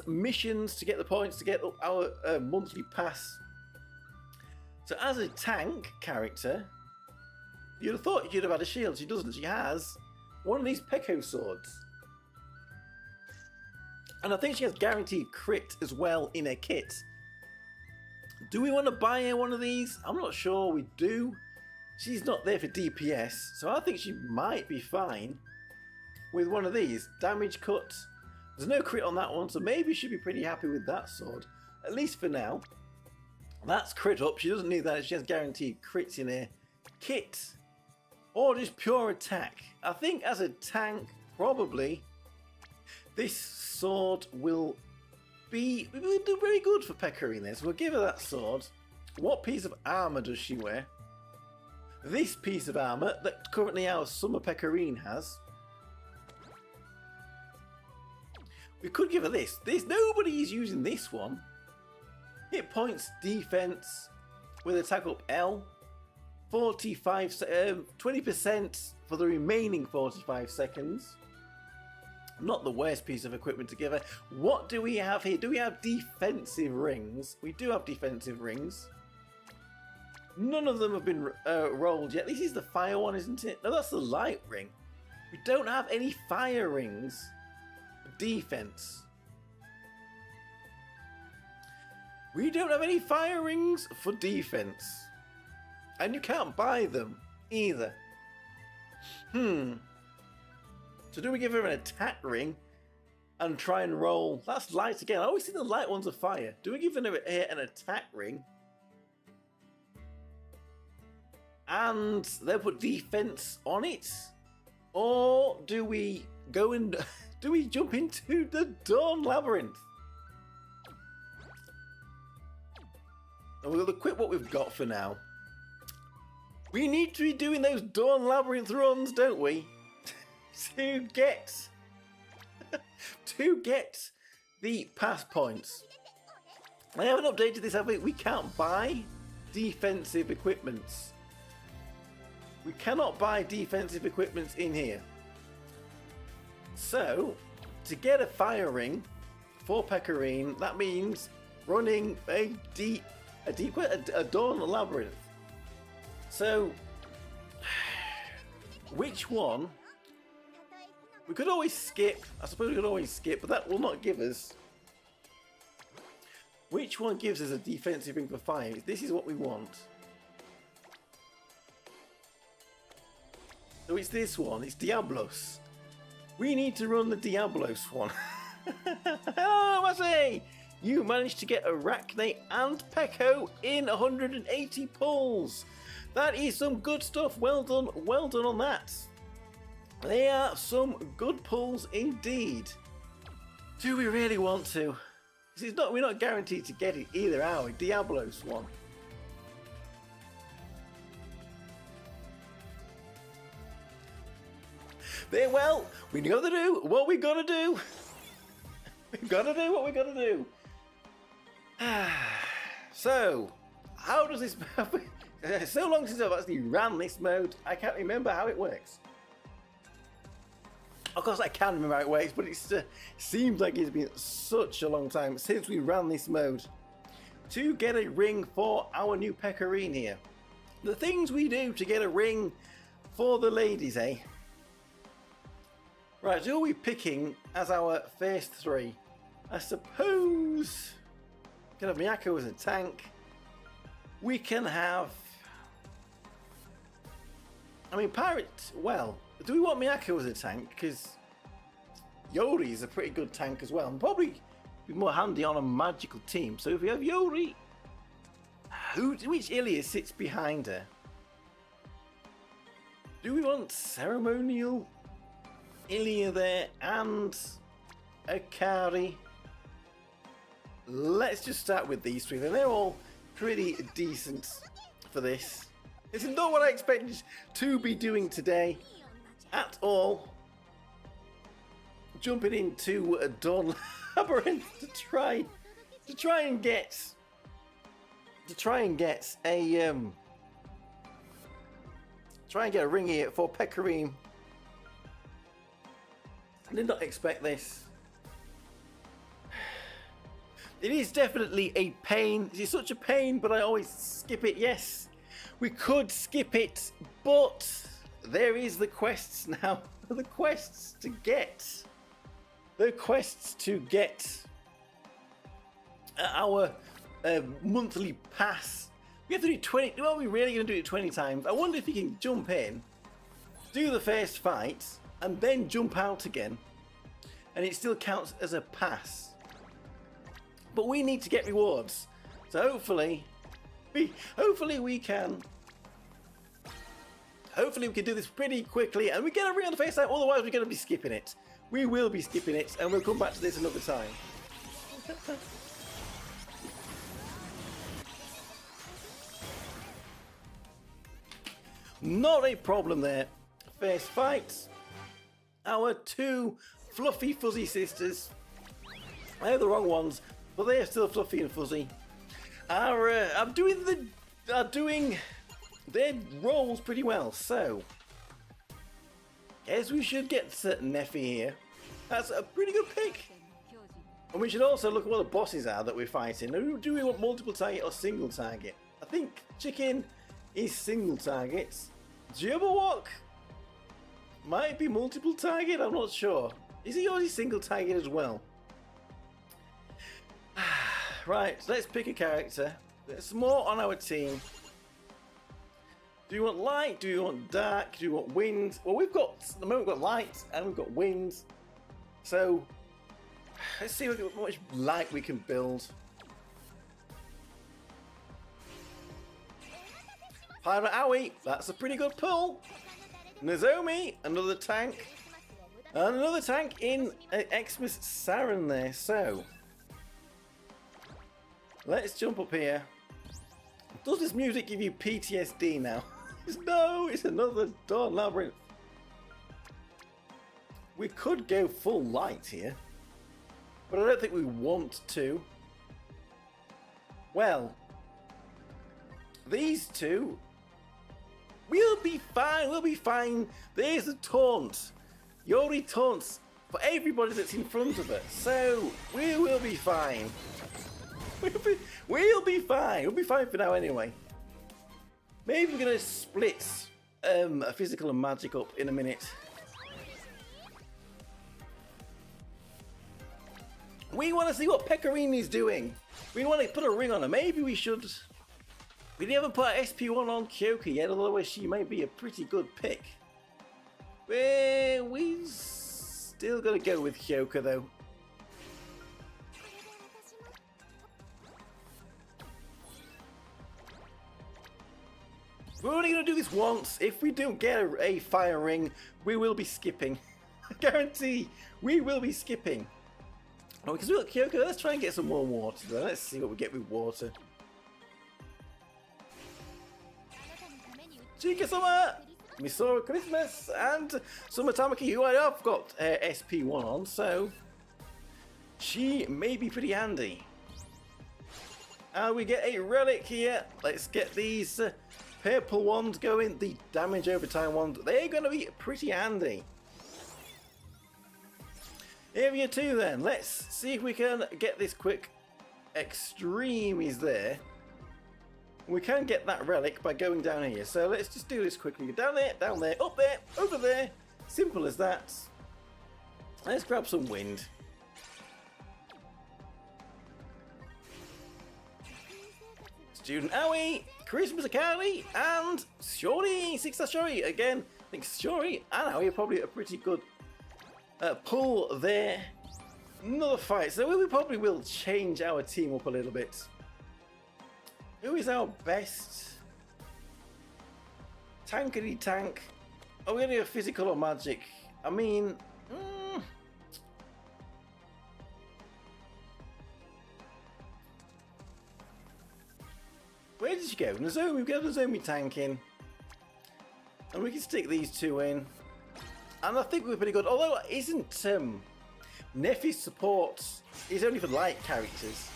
missions, to get the points, to get up our monthly pass. So as a tank character, you'd have thought you'd have had a shield. She doesn't. She has one of these Peko swords. And I think she has guaranteed crit as well in her kit. Do we want to buy her one of these? I'm not sure we do. She's not there for DPS, so I think she might be fine with one of these. Damage cut. There's no crit on that one, so maybe she'd be pretty happy with that sword. At least for now. That's crit up. She doesn't need that. She has guaranteed crits in her kit. Or just pure attack. I think as a tank, probably this sword will do very good for Pecorine there. So we'll give her that sword. What piece of armour does she wear? This piece of armour that currently our Summer Pecorine has. We could give her this. Nobody is using this one. Hit points, defense with attack up L. 20% for the remaining 45 seconds. Not the worst piece of equipment to give her. What do we have here? Do we have defensive rings? We do have defensive rings. None of them have been rolled yet. This is the fire one, isn't it? No, that's the light ring. We don't have any fire rings for defense. We don't have any fire rings for defense. And you can't buy them either. So do we give her an attack ring and try and roll? That's light again. I always think the light ones are fire. Do we give her an attack ring? And they'll put defense on it? Or do we go and do we jump into the Dawn Labyrinth? And we'll equip what we've got for now. We need to be doing those Dawn Labyrinth runs, don't we? to get the pass points. I haven't updated this, have we? We can't buy defensive equipments. We cannot buy defensive equipments in here. So, to get a fire ring for Pecorine, that means running a Dawn Labyrinth. So, which one? We could always skip. I suppose we could always skip, but that will not give us. Which one gives us a defensive ring for fire? This is what we want. So it's this one. It's Diablos. We need to run the Diablos one. Hello, Massey! You managed to get Arachne and Pecco in 180 pulls. That is some good stuff. Well done on that. They are some good pulls indeed. Do we really want to? We're not guaranteed to get it either, are we? Diablos one. Well, we gotta do what we gotta do. We gotta do what we gotta do. So, how does this happen? So long since I've actually ran this mode, I can't remember how it works. Of course I can remember how it works, but it seems like it's been such a long time since we ran this mode. To get a ring for our new Pecorine here. The things we do to get a ring for the ladies, eh? Right, who are we picking as our first three? I suppose we can have Miyako as a tank. We can have... I mean, Pirate... Well, do we want Miyako as a tank? Because Yori is a pretty good tank as well. And probably be more handy on a magical team. So if we have Yori... Which Ilya sits behind her? Do we want Ceremonial Ilya there and Akari? Let's just start with these three. They're all pretty decent for this. This is not what I expected to be doing today at all. Jumping into a Dawn Labyrinth to try and get a ring here for Pecorine. I did not expect this. It is definitely a pain. It is such a pain, but I always skip it. Yes, we could skip it, but there is the quests now. The quests to get our monthly pass. We have to do 20. Well, we're really going to do it 20 times. I wonder if you can jump in, do the first fight, and then jump out again, and it still counts as a pass. But we need to get rewards, so hopefully we can do this pretty quickly, and we get a ring on the face time. Otherwise, we're going to be skipping it. We will be skipping it, and we'll come back to this another time. Not a problem there. First fight. Our two fluffy fuzzy sisters. They're the wrong ones, but they're still fluffy and fuzzy. Are doing their roles pretty well. So, guess we should get Neffy here. That's a pretty good pick. And we should also look at what the bosses are that we're fighting. Do we want multiple target or single target? I think Chicken is single targets. Jabberwock might be multiple target, I'm not sure. Is he already single target as well? Right, so let's pick a character. There's more on our team. Do you want light? Do you want dark? Do you want wind? Well, at the moment we've got light and we've got wind. So, let's see how much light we can build. Pirate Aoi, that's a pretty good pull. Nozomi, another tank. And another tank in Xmas Saren there. So, let's jump up here. Does this music give you PTSD now? No, it's another Dawn Labyrinth. We could go full light here, but I don't think we want to. Well, these two, we'll be fine, we'll be fine. There's a taunt. Yori taunts for everybody that's in front of us, so we will be fine. We'll be fine. We'll be fine for now anyway. Maybe we're going to split a physical and magic up in a minute. We want to see what Pecorine's doing. We want to put a ring on her. Maybe we should... We haven't put SP1 on Kyoka yet, although she might be a pretty good pick. We still got to go with Kyoka though. We're only going to do this once. If we don't get a fire ring, we will be skipping. I guarantee we will be skipping. Oh, because we got Kyoka, let's try and get some more water then. Let's see what we get with water. Chika-sama! Misora Christmas and Summer Tamaki, who I have got SP1 on, so she may be pretty handy. And we get a relic here. Let's get these purple ones going, the damage over time ones. They're going to be pretty handy. Area 2 then. Let's see if we can get this quick. Extreme is there. We can get that relic by going down here. So let's just do this quickly. Down there, up there, over there. Simple as that. Let's grab some wind. Student Aoi, Christmas Akali, and Shori, 6-star Shori. Again, I think Shori and Aoi are probably a pretty good pull there. Another fight. So we probably will change our team up a little bit. Who is our best? Tankity tank. Are we going to go physical or magic? I mean... Where did you go? Nozomi, we've got Nozomi tank in. And we can stick these two in. And I think we're pretty good. Although, isn't Nefi's support is only for light characters.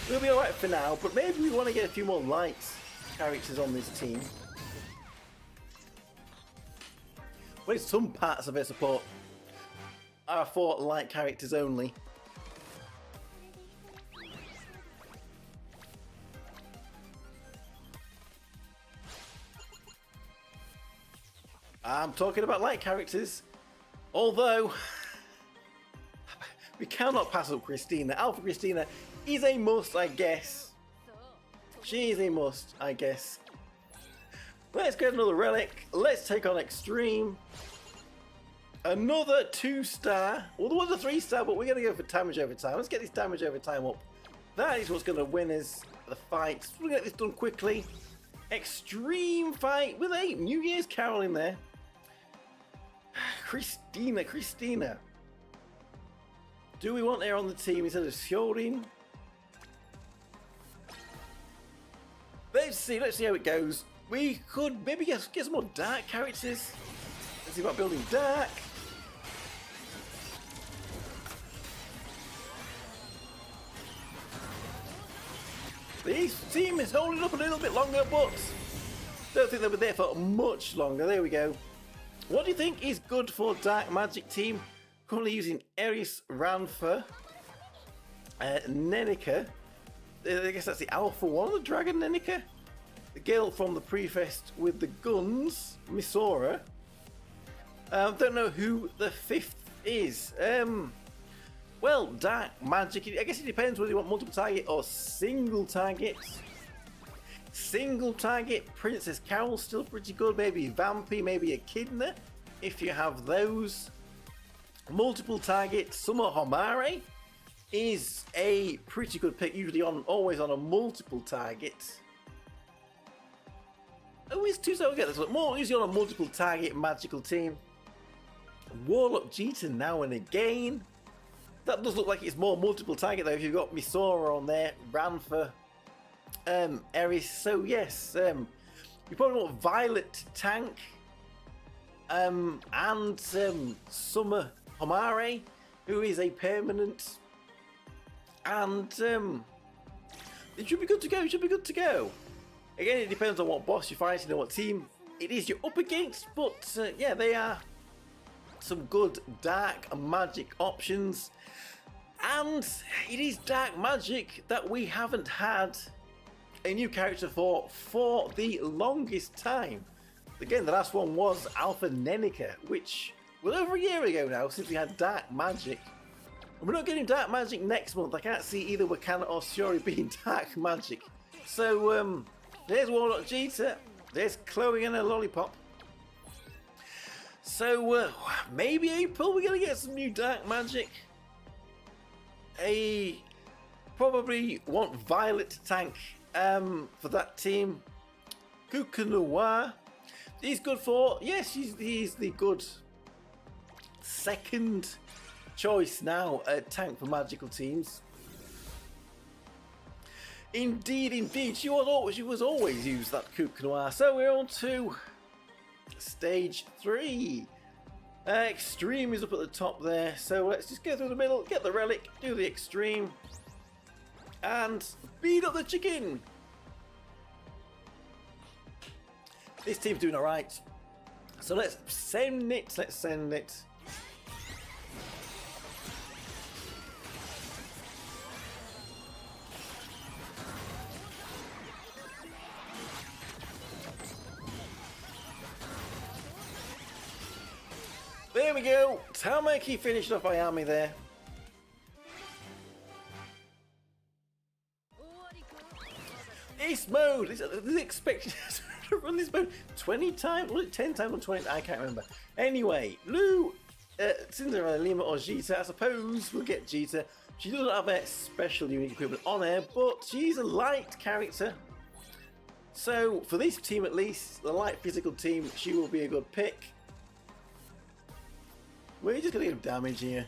We'll be alright for now, but maybe we want to get a few more light characters on this team. Well, some parts of their support are for light characters only. I'm talking about light characters, although we cannot pass up Christina. Alpha Christina is a must, I guess. She is a must, I guess. Let's get another relic. Let's take on Extreme. Another 2-star. Well, there was a 3-star, but we're going to go for damage over time. Let's get this damage over time up. That is what's going to win us the fight. We're going to get this done quickly. Extreme fight with a New Year's Carol in there. Christina. Do we want her on the team instead of Shiorin? Let's see how it goes. We could maybe get some more dark characters. Let's see about building dark. This team is holding up a little bit longer, but don't think they'll be there for much longer. There we go. What do you think is good for Dark Magic team? Currently using Eris, Ranfa, Nenika. I guess that's the Alpha one, the Dragon Nenika. The girl from the Prifest with the guns, Misora. Don't know who the 5th is. Well, Dark Magic, I guess it depends whether you want multiple target or single target. Single target, Princess Carol, still pretty good. Maybe Vampy, maybe Echidna, if you have those. Multiple target, Summer Homare is a pretty good pick, usually always on a multiple target. Oh, it's 2-star, we'll get this one. More usually on a multiple target magical team. Warlock Jeter now and again. That does look like it's more multiple target though if you've got Misora on there, Ranfa, Eris. So yes, You probably want Violet tank. And Summer Homare, who is a permanent. And it should be good to go. It should be good to go. Again, it depends on what boss you're fighting and what team it is you're up against. But yeah, they are some good dark magic options. And it is dark magic that we haven't had a new character for the longest time. Again, the last one was Alpha Nenica, which was over a year ago now since we had dark magic. And we're not getting dark magic next month. I can't see either Wakana or Shiori being dark magic. So there's Warlock Jeter, there's Chloe and her lollipop. So maybe April we're gonna get some new dark magic. Probably want Violet tank for that team. Kukunoa. He's good for, yes, he's the good second choice now tank for magical teams. Indeed, indeed, she was always used, that Kukunoa. So we're on to stage 3. Extreme is up at the top there, so let's just go through the middle, get the relic, do the extreme, and beat up the chicken. This team's doing alright. So let's send it. Let's send it. There we go. Tamaki finished off Ayami there. This mode is expected to run this mode 20 times, was it 10 times or 20? I can't remember. Anyway, Lou, Cinderella, Lima or Jita, I suppose we'll get Jita. She doesn't have a special unique equipment on her, but she's a light character. So for this team at least, the light physical team, she will be a good pick. We're just going to get damage here.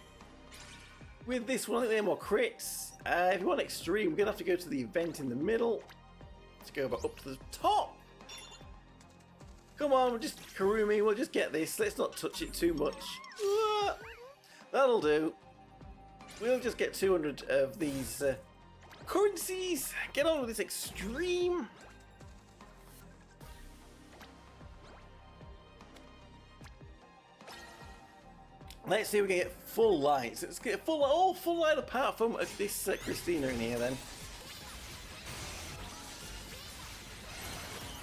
With this one, I think they're more crits. If you want extreme, we're going to have to go to the event in the middle. Let's go back up to the top. Come on, we'll just Karumi, we'll just get this. Let's not touch it too much. That'll do. We'll just get 200 of these currencies. Get on with this extreme. Let's see if we can get full lights. Let's get full light apart from this Christina in here then.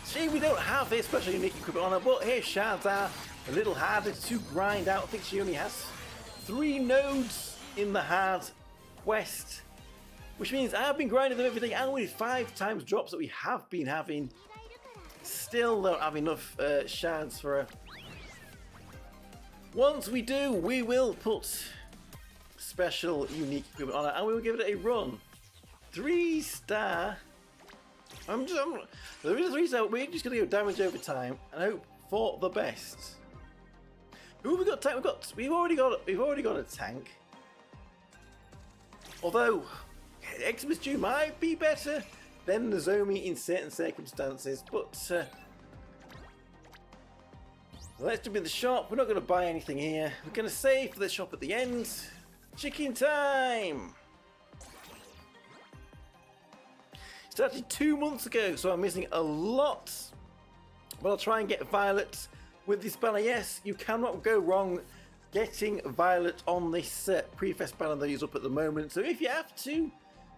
See, we don't have this special unique equipment on her, but here shards are a little harder to grind out. I think she only has 3 nodes in the hard quest, which means I've been grinding them everything, and with 5 times drops that we have been having, still don't have enough shards for her. Once we do, we will put special unique equipment on her, and we will give it a run. 3-star. There is a 3-star. We're just going to go damage over time and hope for the best. Who have we got? Tank? We've already got a tank. Although Xmas Jew might be better than Nozomi in certain circumstances, but let's jump in the shop. We're not going to buy anything here. We're going to save for the shop at the end. Chicken time! Started 2 months ago, so I'm missing a lot. But I'll try and get Violet with this banner. Yes, you cannot go wrong getting Violet on this Prifest banner that is up at the moment. So if you have to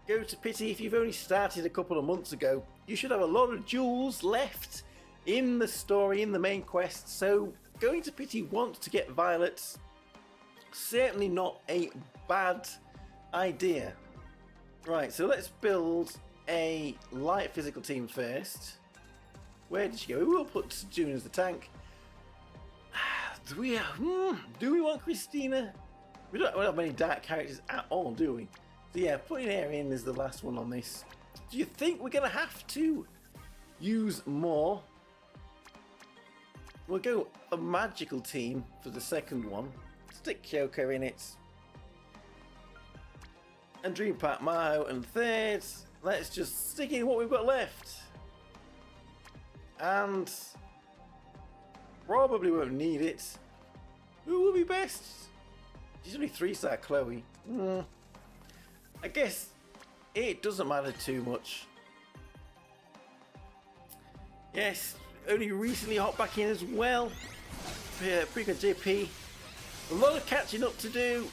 go to Pity, if you've only started a couple of months ago, you should have a lot of jewels left in the story, in the main quest. So going to Pity once to get Violet, certainly not a bad idea. Right, so let's build a light physical team first. Where did she go? We will put June as the tank. Do we want Christina? We don't have many dark characters at all, do we? So yeah, putting her in is the last one on this. Do you think we're gonna have to use more? We'll go a magical team for the second one. Stick Kyoko in it. And Dream Park Maho and third. Let's just stick in what we've got left. and probably won't need it. Who will be best? She's only 3-star Chloe. I guess it doesn't matter too much. Yes, only recently hopped back in as well. Pretty good JP. A lot of catching up to do.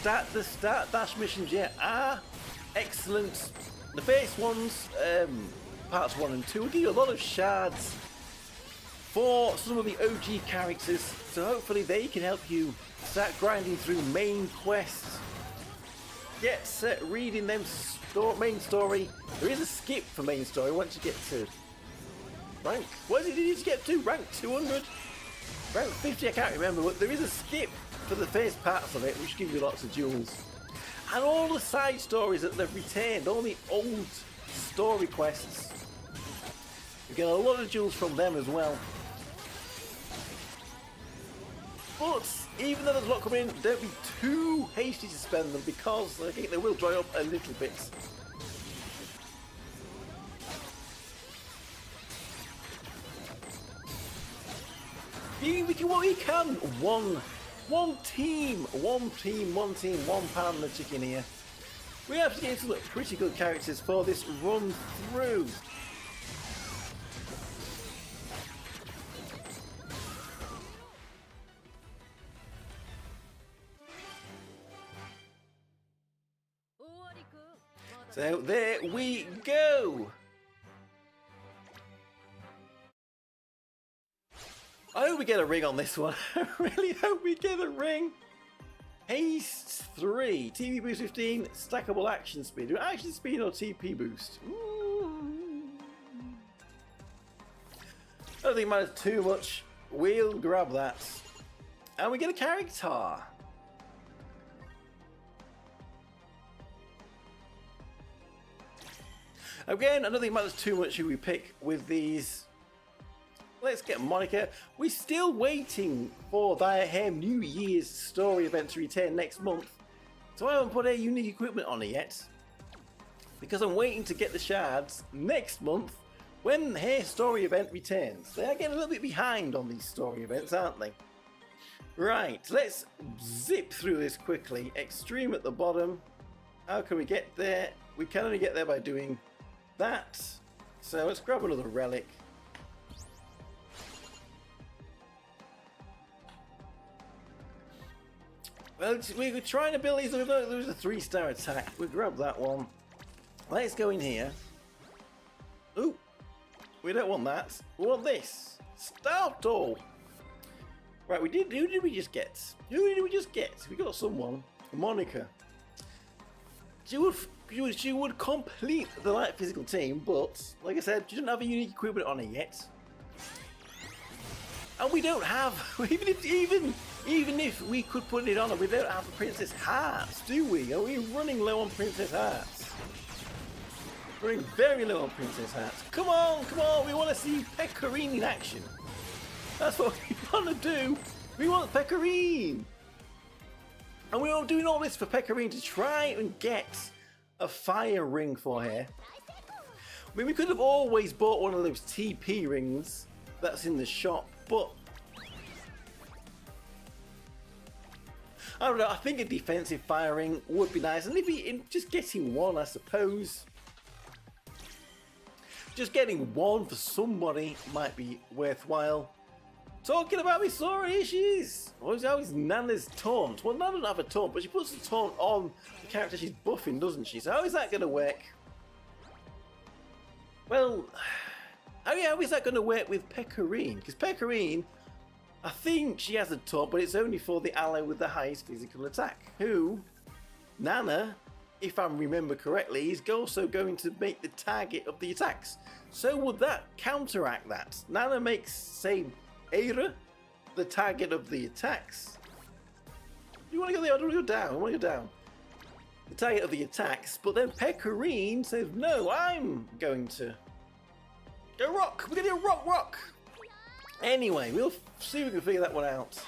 The start dash missions, yeah, are excellent. The first ones, parts 1 and 2, will give you a lot of shards for some of the OG characters, so hopefully they can help you start grinding through main quests. Get reading them main story. There is a skip for main story once you get to rank. What is it you need to get to? Rank 200? Rank 50, I can't remember, but there is a skip for the first parts of it, which give you lots of jewels. And all the side stories that they've retained, all the old story quests, you get a lot of jewels from them as well. But even though there's a lot coming in, don't be too hasty to spend them, because I think they will dry up a little bit. We can. One team, one pound the chicken here. We have to get some pretty good characters for this run through. So there we go. I hope we get a ring on this one. I really hope we get a ring. Haste 3, TP boost 15, stackable action speed. Action speed or TP boost? I don't think it matters too much. We'll grab that. And we get a character. Again, I don't think it matters too much who we pick with these. Let's get Monica. We're still waiting for the New Year's story event to return next month. So I haven't put any unique equipment on it yet, because I'm waiting to get the shards next month when her story event returns. They are getting a little bit behind on these story events, aren't they? Right, let's zip through this quickly. Extreme at the bottom. How can we get there? We can only get there by doing that. So let's grab another relic. Well, we were trying to build these. There was a 3-star attack. We'll grab that one. Let's go in here. Ooh, we don't want that. We want this. Startle. Right, we did. Who did we just get? Who did we just get? We got someone. Monica. She would complete the light physical team, but like I said, she doesn't have a unique equipment on it yet. And we don't have, even if we could put it on, we don't have the Princess Hearts, do we? Are we running low on Princess Hearts? We're running very low on Princess Hearts. Come on, we want to see Pecorine in action. That's what we want to do. We want Pecorine. And we are doing all this for Pecorine to try and get a fire ring for her. I mean, we could have always bought one of those TP rings that's in the shop, but I don't know, I think a defensive fire ring would be nice, and if just getting one, I suppose. Just getting one for somebody might be worthwhile. Talking about me, sorry, here she is. How is Nana's taunt? Well, Nana doesn't have a taunt, but she puts the taunt on the character she's buffing, doesn't she? So how is that going to work? Well, how is that going to work with Pecorine? Because Pecorine, I think she has a taunt, but it's only for the ally with the highest physical attack. Who, Nana, if I remember correctly, is also going to make the target of the attacks. So would that counteract that? Nana makes, say, Aira the target of the attacks. You want to go there? I don't want to go down. I want to go down. The target of the attacks, but then Pecorine says, no, I'm going to go rock. We're going to go rock. Anyway, we'll see if we can figure that one out.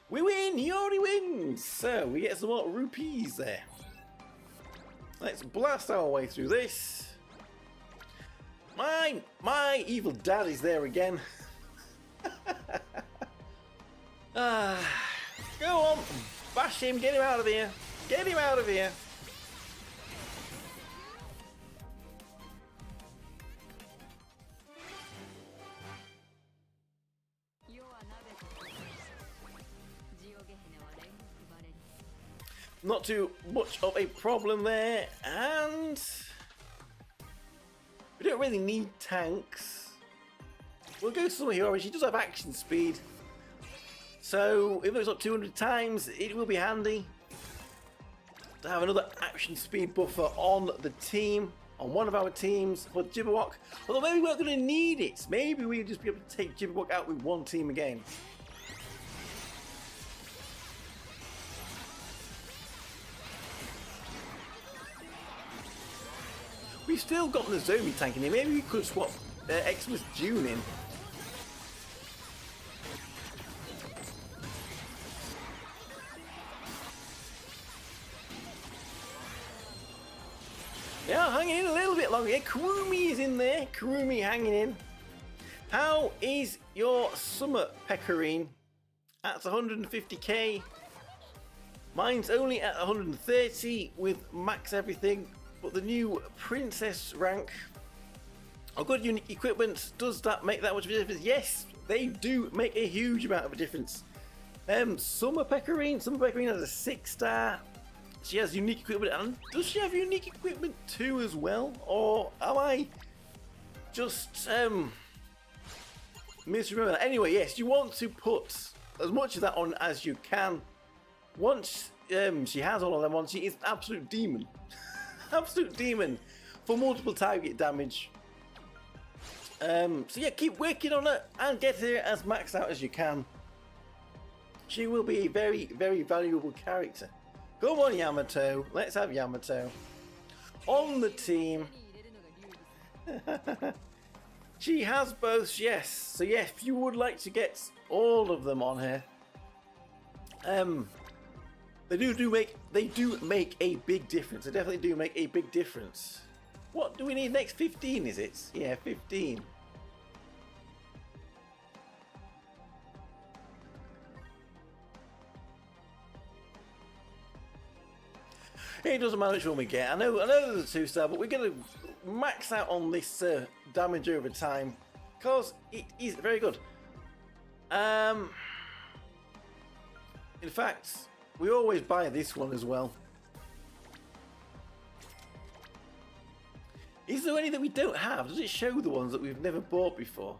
We win. Yori wins. So we get some more rupees there. Let's blast our way through this. My evil dad is there again. Go on, bash him, get him out of here. Get him out of here. Not too much of a problem there, and we don't really need tanks. We'll go somewhere here. She does have action speed, so if it's not 200 times, it will be handy to have another action speed buffer on the team, on one of our teams for Jibberwock. Although maybe we're not going to need it. Maybe we'll just be able to take Jibberwock out with one team again. We've still got the Nozomi tank in here. Maybe we could swap Xmas June in. Yeah, hanging in a little bit longer. Yeah, Kurumi is in there. Kurumi hanging in. How is your summer Pecorine? At 150k. Mine's only at 130 with max everything. But the new princess rank, a good unique equipment, does that make that much of a difference? Yes, they do make a huge amount of a difference. Summer Pecorine has a 6-star. She has unique equipment, and does she have unique equipment too as well? Or am I just misremember? Anyway, yes, you want to put as much of that on as you can. Once she has all of them on, she is an absolute demon. Absolute demon for multiple target damage. So yeah, keep working on it and get her as maxed out as you can. She will be a very, very valuable character. Come on, Yamato. Let's have Yamato on the team. She has both, yes. So yeah, if you would like to get all of them on her, They do make a big difference. They definitely do make a big difference. What do we need next? 15 is it? Yeah, 15. It doesn't matter which one we get. I know there's a 2-star, but we're going to max out on this damage over time because it is very good. In fact, we always buy this one as well. Is there any that we don't have? Does it show the ones that we've never bought before?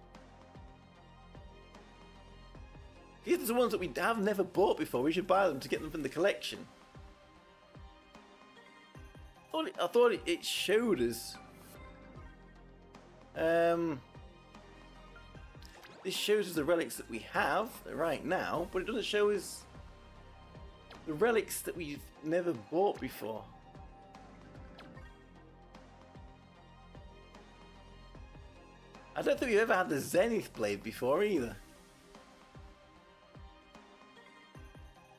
If there's the ones that we have never bought before, we should buy them to get them from the collection. I thought it showed us. This shows us the relics that we have right now, but it doesn't show us the relics that we've never bought before. I don't think we've ever had the Zenith Blade before either.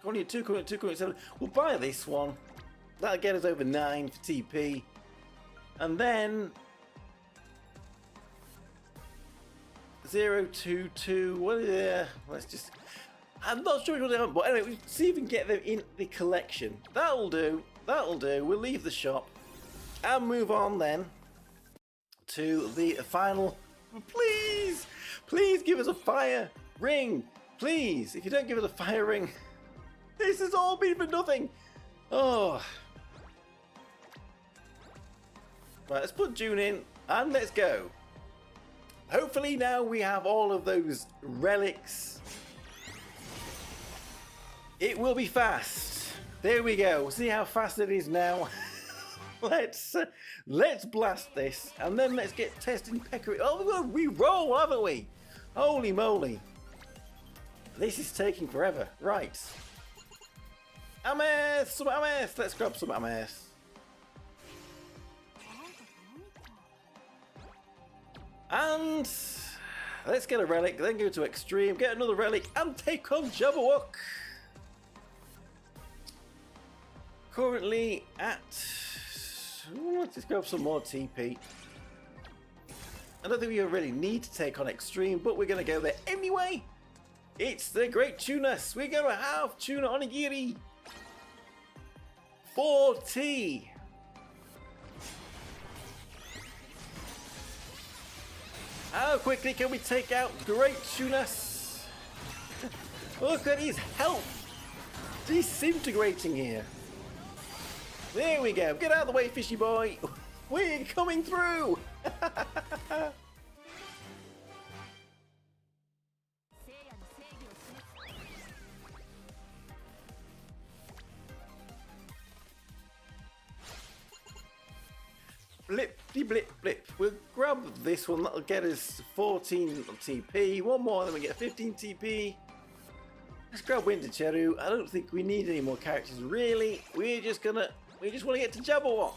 Only 2.7. We'll buy this one. That'll get us over 9 for TP. And then 022. Well, yeah. Let's just. I'm not sure what they want, but anyway, we'll see if we can get them in the collection. That'll do. That'll do. We'll leave the shop and move on then to the final. Please, please give us a fire ring. Please, if you don't give us a fire ring, this has all been for nothing. Oh. Right, let's put June in and let's go. Hopefully now we have all of those relics. It will be fast. There we go. We'll see how fast it is now. let's blast this and then let's get testing Pecorine. Oh, we've got to re-roll, haven't we? Holy moly. This is taking forever. Right. Amethyst, some amethyst. Let's grab some amethyst. And let's get a relic, then go to extreme, get another relic, and take on Jabberwock. Currently at. Let's just grab some more TP. I don't think we really need to take on Extreme, but we're going to go there anyway. It's the Great Tunas. We're going to have Tuna Onigiri. 4T. How quickly can we take out Great Tunas? Look at his health disintegrating here. There we go. Get out of the way, fishy boy. We're coming through. Blip, blip, blip. We'll grab this one. That'll get us 14 TP. One more, then we get 15 TP. Let's grab Winter Cheru. I don't think we need any more characters, really. We just want to get to Jabberwock.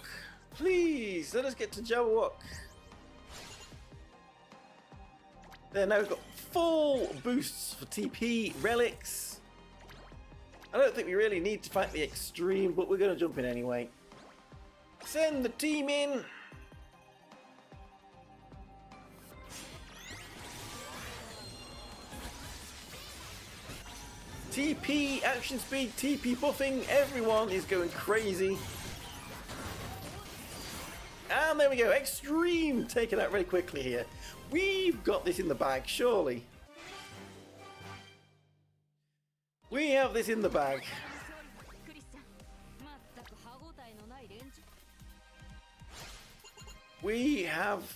Please, let us get to Jabberwock. There, now we've got full boosts for TP, relics. I don't think we really need to fight the Extreme, but we're going to jump in anyway. Send the team in. TP, action speed, TP buffing, everyone is going crazy. And there we go, Extreme taken out really quickly here. We've got this in the bag, surely. We have this in the bag. We've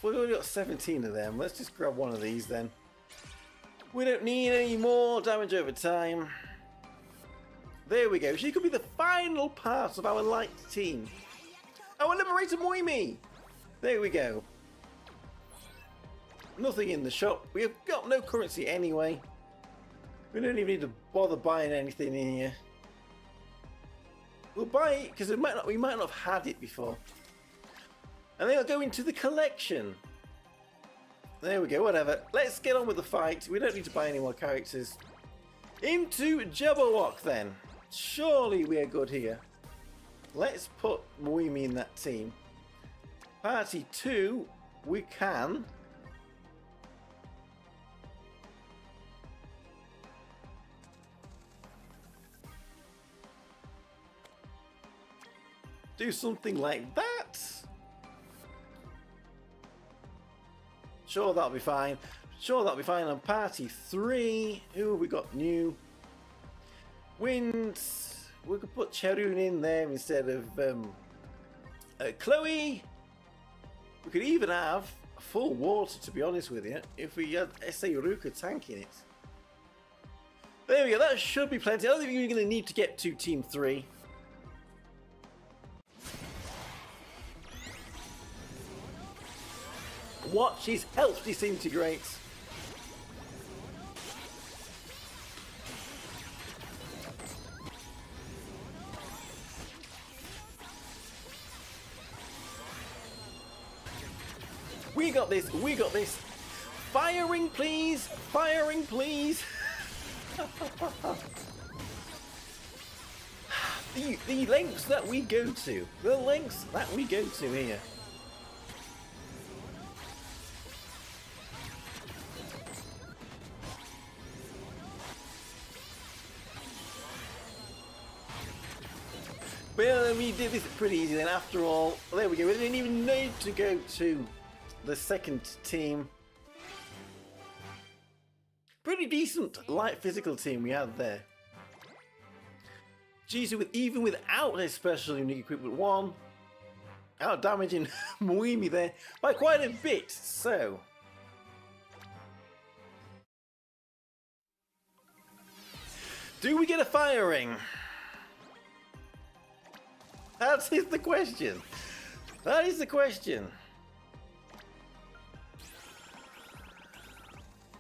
only got 17 of them. Let's just grab one of these then. We don't need any more damage over time. There we go. She could be the final part of our light team. Our Liberator Moimi! There we go. Nothing in the shop. We have got no currency anyway. We don't even need to bother buying anything in here. We'll buy it because we might not have had it before. And then I'll go into the collection. There we go, whatever. Let's get on with the fight. We don't need to buy any more characters. Into Jabberwock then. Surely we are good here. Let's put Moimi in that team. Party 2, we can. Do something like that. Sure, that'll be fine. Sure, that'll be fine. On party 3, who have we got new? Wind. We could put Cherun in there instead of Chloe. We could even have full water, to be honest with you, if we had SA Ruka tanking it. There we go. That should be plenty. I don't think you're going to need to get to Team 3. Watch his health disintegrate. We got this, we got this. Firing please, firing please. The lengths that we go to, the lengths that we go to here. Well, we did this pretty easy then after all. There we go, we didn't even need to go to the second team. Pretty decent light physical team we had there. Jeez, even without a special unique equipment 1, out damaging Moimi there by quite a bit, so. Do we get a firing? That is the question. That is the question.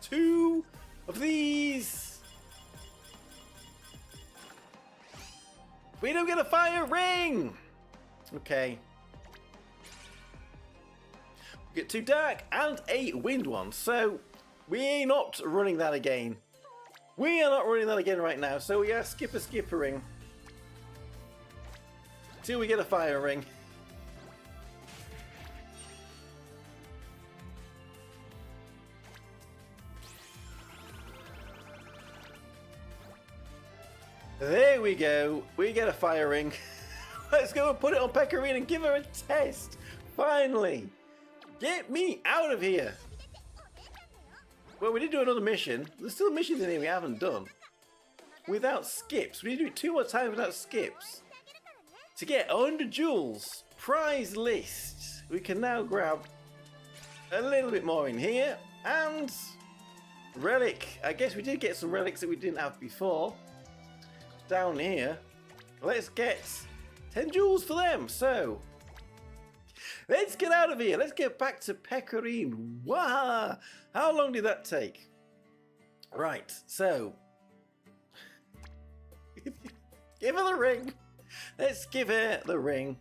2 of these. We don't get a fire ring. Okay. We get 2 dark and a wind one. So we're not running that again. We are not running that again right now. So we are skippering till we get a fire ring. There we go. We get a fire ring. Let's go and put it on Pecorine and give her a test. Finally. Get me out of here. Well, we did do another mission. There's still missions in here we haven't done. Without skips. We need to do it 2 more times without skips. To get 100 jewels. Prize list. We can now grab a little bit more in here. And relic. I guess we did get some relics that we didn't have before. Down here. Let's get 10 jewels for them. So, let's get out of here. Let's get back to Pecorine. Wow. How long did that take? Right. So, give her the ring. Let's give her the ring.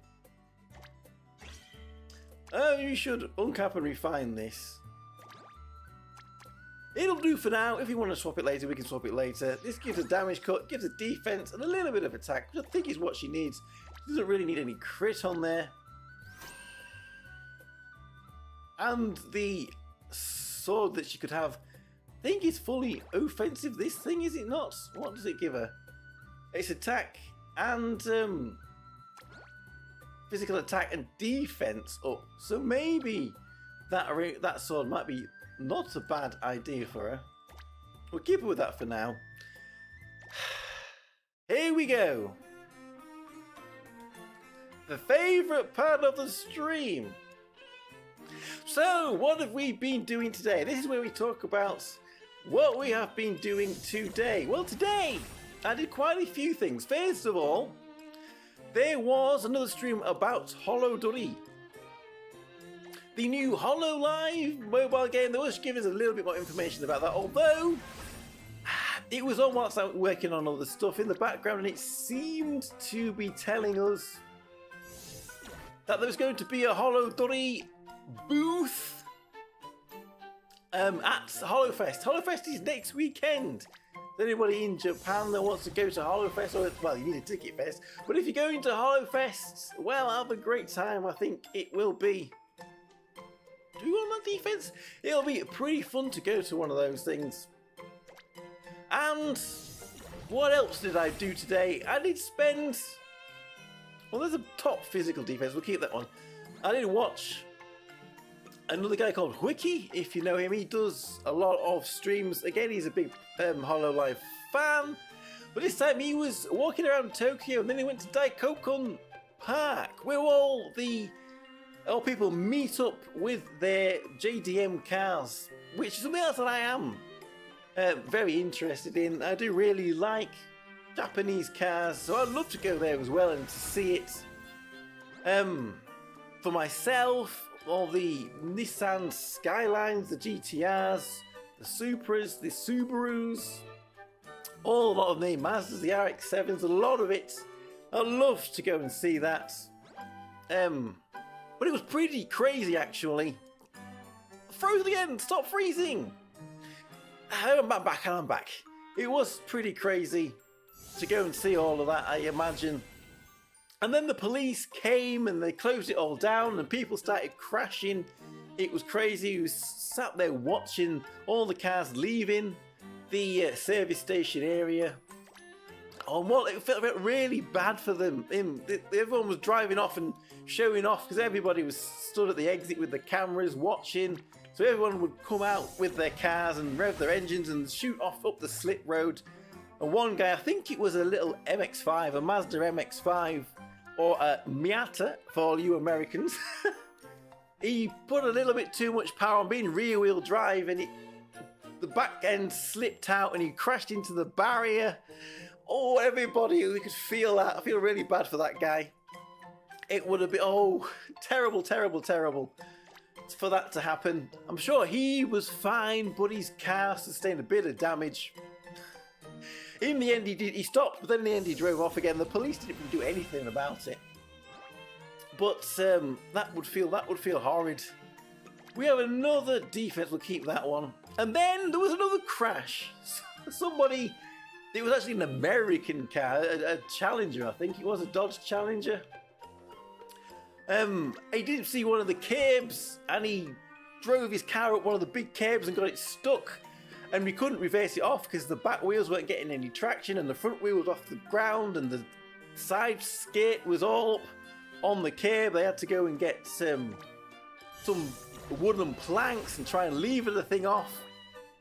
Oh, you should uncap and refine this. It'll do for now. If we want to swap it later, we can swap it later. This gives a damage cut, gives a defense, and a little bit of attack, which I think is what she needs. She doesn't really need any crit on there. And the sword that she could have, I think is fully offensive. This thing, is it not? What does it give her? It's attack and physical attack and defense up. So maybe that sword might be not a bad idea for her. We'll keep her with that for now. Here we go. The favourite part of the stream. So, what have we been doing today? This is where we talk about what we have been doing today. Well, today I did quite a few things. First of all, there was another stream about Hololive, the new Hololive mobile game. They was giving us a little bit more information about that, although it was on whilst I was working on other stuff in the background, and it seemed to be telling us that there was going to be a Hololive booth at Holofest. Holofest is next weekend. Anybody in Japan that wants to go to Holofest, or well, you need a ticket fest. But if you're going to Holofest, well, have a great time. I think it will be. Do you want that defense? It'll be pretty fun to go to one of those things. And what else did I do today? I did spend. Well, there's a top physical defense. We'll keep that one. I did watch another guy called Wiki, if you know him. He does a lot of streams. Again, he's a big Hololive fan. But this time he was walking around Tokyo, and then he went to Daikokan Park, where all people meet up with their JDM cars, which is something else that I am very interested in. I do really like Japanese cars, so I'd love to go there as well and to see it. For myself, all the Nissan Skylines, the GTRs, the Supras, the Subarus, a lot of the Mazdas, the RX-7s, a lot of it. I'd love to go and see that. But it was pretty crazy, actually. Frozen again! Stop freezing! I'm back and I'm back. It was pretty crazy to go and see all of that, I imagine. And then the police came and they closed it all down and people started crashing. It was crazy. We sat there watching all the cars leaving the service station area. Oh, well, it felt really bad for them. Everyone was driving off and showing off because everybody was stood at the exit with the cameras watching. So everyone would come out with their cars and rev their engines and shoot off up the slip road. And one guy, I think it was a little MX-5, a Mazda MX-5, or a Miata for all you Americans. He put a little bit too much power on, being rear-wheel drive, and the back end slipped out and he crashed into the barrier. Oh, everybody, we could feel that. I feel really bad for that guy. It would have been, terrible, terrible, terrible for that to happen. I'm sure he was fine, but his car sustained a bit of damage. In the end, he stopped, but then in the end he drove off again. The police didn't do anything about it. But that would feel horrid. We have another defense. We'll keep that one. And then there was another crash. Somebody. It was actually an American car, a Challenger, I think. It was a Dodge Challenger. He didn't see one of the curbs, and he drove his car up one of the big curbs and got it stuck. and we couldn't reverse it off because the back wheels weren't getting any traction and the front wheel was off the ground and the side skate was all up on the curb. They had to go and get some wooden planks and try and lever the thing off.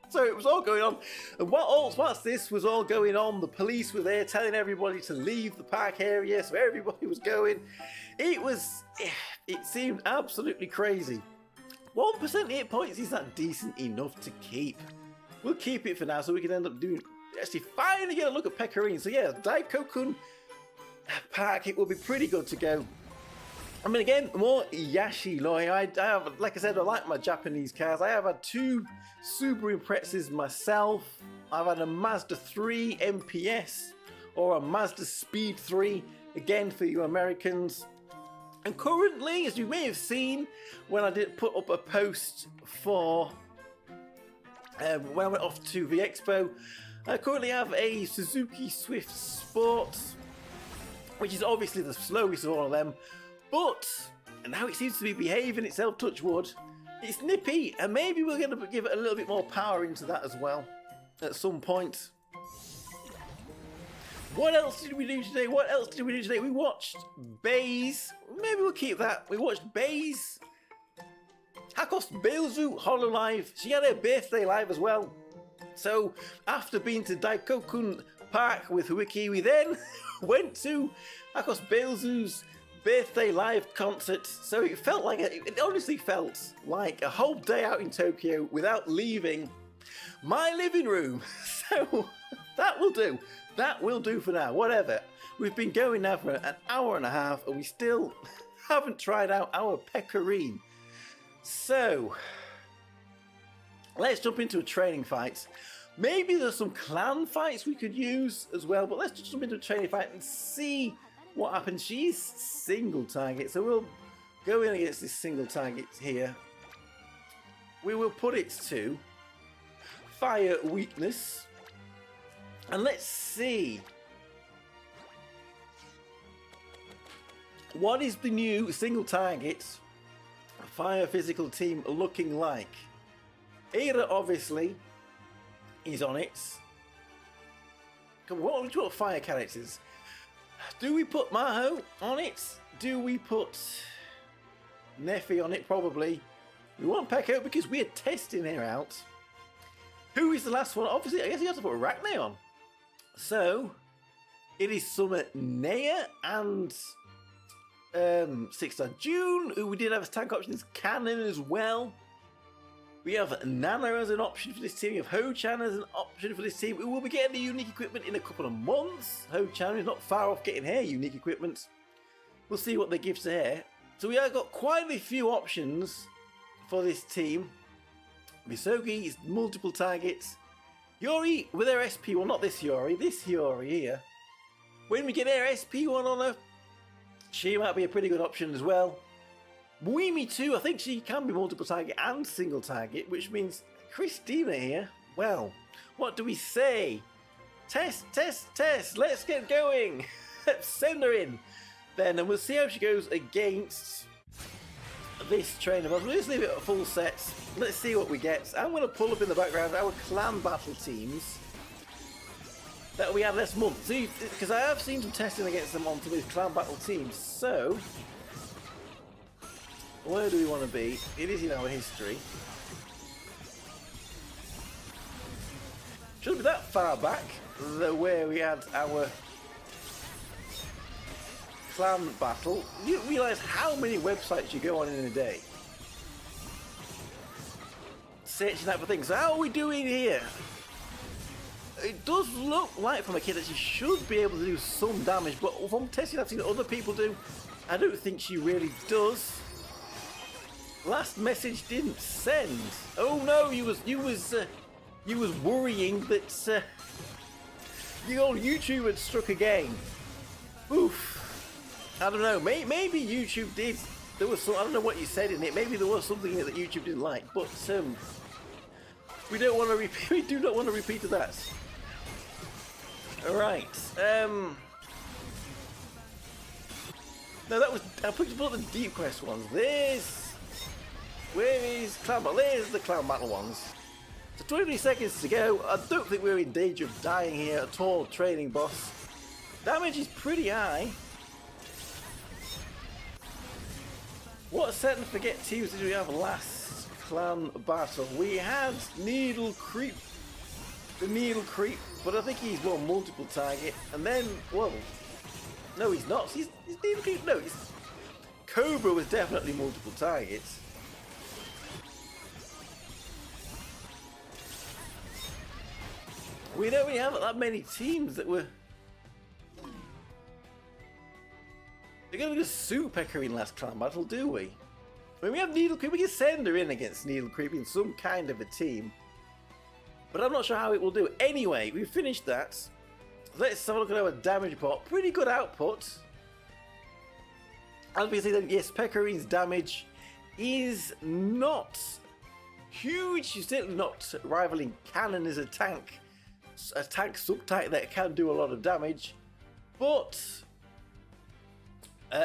So it was all going on, and whilst this was all going on, the police were there telling everybody to leave the park area, so everybody was going. It seemed absolutely crazy. 1% hit points is that decent enough to keep. We'll keep it for now, so we can end up doing, actually finally get a look at Pecorine. So yeah, Daikokun Park, it will be pretty good to go. I mean, again, more Yashi. I have, like I said, I like my Japanese cars. I have had 2 Subaru Imprezas myself. I've had a Mazda 3 MPS or a Mazda Speed 3, again for you Americans. And currently, as you may have seen when I did put up a post for when I went off to the expo, I currently have a Suzuki Swift Sport, which is obviously the slowest of all of them. But now it seems to be behaving itself, touch wood. It's nippy, and maybe we're going to give it a little bit more power into that as well at some point. What else did we do today? We watched Bays. Maybe we'll keep that. We watched Bays. Hakos Beilzu Hololive. She had her birthday live as well. So after being to Daikokun Park with Wiki, we then went to Hakos Beilzu's birthday live concert. So it felt like it honestly felt like a whole day out in Tokyo without leaving my living room. So that will do. That will do for now. Whatever. We've been going now for an hour and a half and we still haven't tried out our Pecorine. So let's jump into a training fight. Maybe there's some clan fights we could use as well, but let's just jump into a training fight and see what happens. She's single target, so we'll go in against this single target here. We will put it to fire weakness, and let's see what is the new single target fire physical team looking like. Ira obviously is on it. Come on, what fire characters? Do we put Maho on it? Do we put Neffy on it? Probably. We want Pekko because we're testing her out. Who is the last one? Obviously, I guess you have to put Arachne on. So, it is Summer Nea and 6th June, who we did have as tank options, Cannon as well. We have Nana as an option for this team. We have Ho-chan as an option for this team. We will be getting the unique equipment in a couple of months. Ho-chan is not far off getting her unique equipment. We'll see what they give to her. So we have got quite a few options for this team. Misogi is multiple targets. Yori with her SP, well not this Yori here. When we get her SP1 on her, she might be a pretty good option as well. Muimi too, I think she can be multiple target and single target, which means Christina here, well, what do we say? Test, let's get going. Let's send her in then, and we'll see how she goes against this trainer. But we'll just leave it at a full set. Let's see what we get. I'm going to pull up in the background our clan battle teams that we had this month. See, because I have seen some testing against them onto these clan battle teams, so where do we want to be? It is in our history. Shouldn't be that far back, where we had our clan battle. You realise how many websites you go on in a day? Searching out for things. How are we doing here? It does look like from a kid that she should be able to do some damage, but from testing I've seen other people do, I don't think she really does. Last message didn't send. Oh no, you was worrying that your old YouTube had struck again. Oof. I don't know. Maybe YouTube did. There was some. I don't know what you said in it. Maybe there was something that YouTube didn't like. But we don't want to repeat. We do not want to repeat that. All right. No, that was. I put the deep quest ones. Where is clan battle? There's the clan battle ones. So 23 seconds to go. I don't think we're in danger of dying here at all, training boss. Damage is pretty high. What set and forget teams did we have last clan battle? We had Needle Creep. The Needle Creep, but I think he's more multiple target. And then, well, no, he's not. He's Needle Creep. No, he's Cobra was definitely multiple targets. We don't really have that many teams that were. They're going to just sue Pecorine last clan battle, do we? When we have Needle Creep, we can send her in against Needle Creep in some kind of a team. But I'm not sure how it will do. Anyway, we finished that. Let's have a look at our damage report. Pretty good output. As we say then, yes, Pecorine's damage is not huge. She's certainly not rivaling Cannon as a tank sub-type that can do a lot of damage. But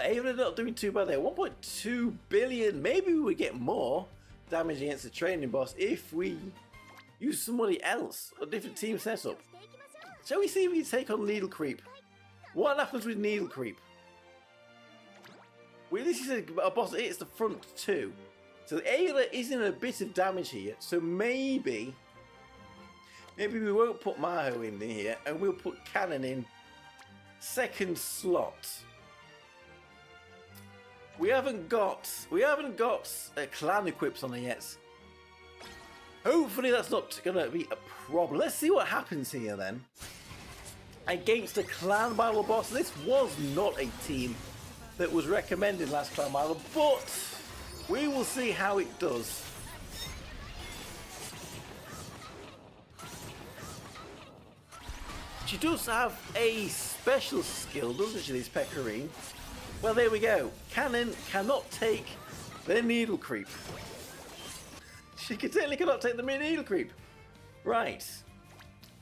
even not doing too bad there. 1.2 billion. Maybe we would get more damage against the training boss if we use somebody else, a different team setup. Shall we see if we can take on Needle Creep? What happens with Needle Creep? Well, this is a boss that hits the front too. So Ayla is in a bit of damage here. So maybe we won't put Maho in here and we'll put Cannon in second slot. We haven't got clan equips on it yet. Hopefully that's not going to be a problem. Let's see what happens here then. Against a clan battle boss. This was not a team that was recommended last clan battle, but we will see how it does. She does have a special skill, doesn't she, this Pecorine? Well, there we go. Cannon cannot take the Needle Creep. She certainly cannot take the Needle Creep. Right.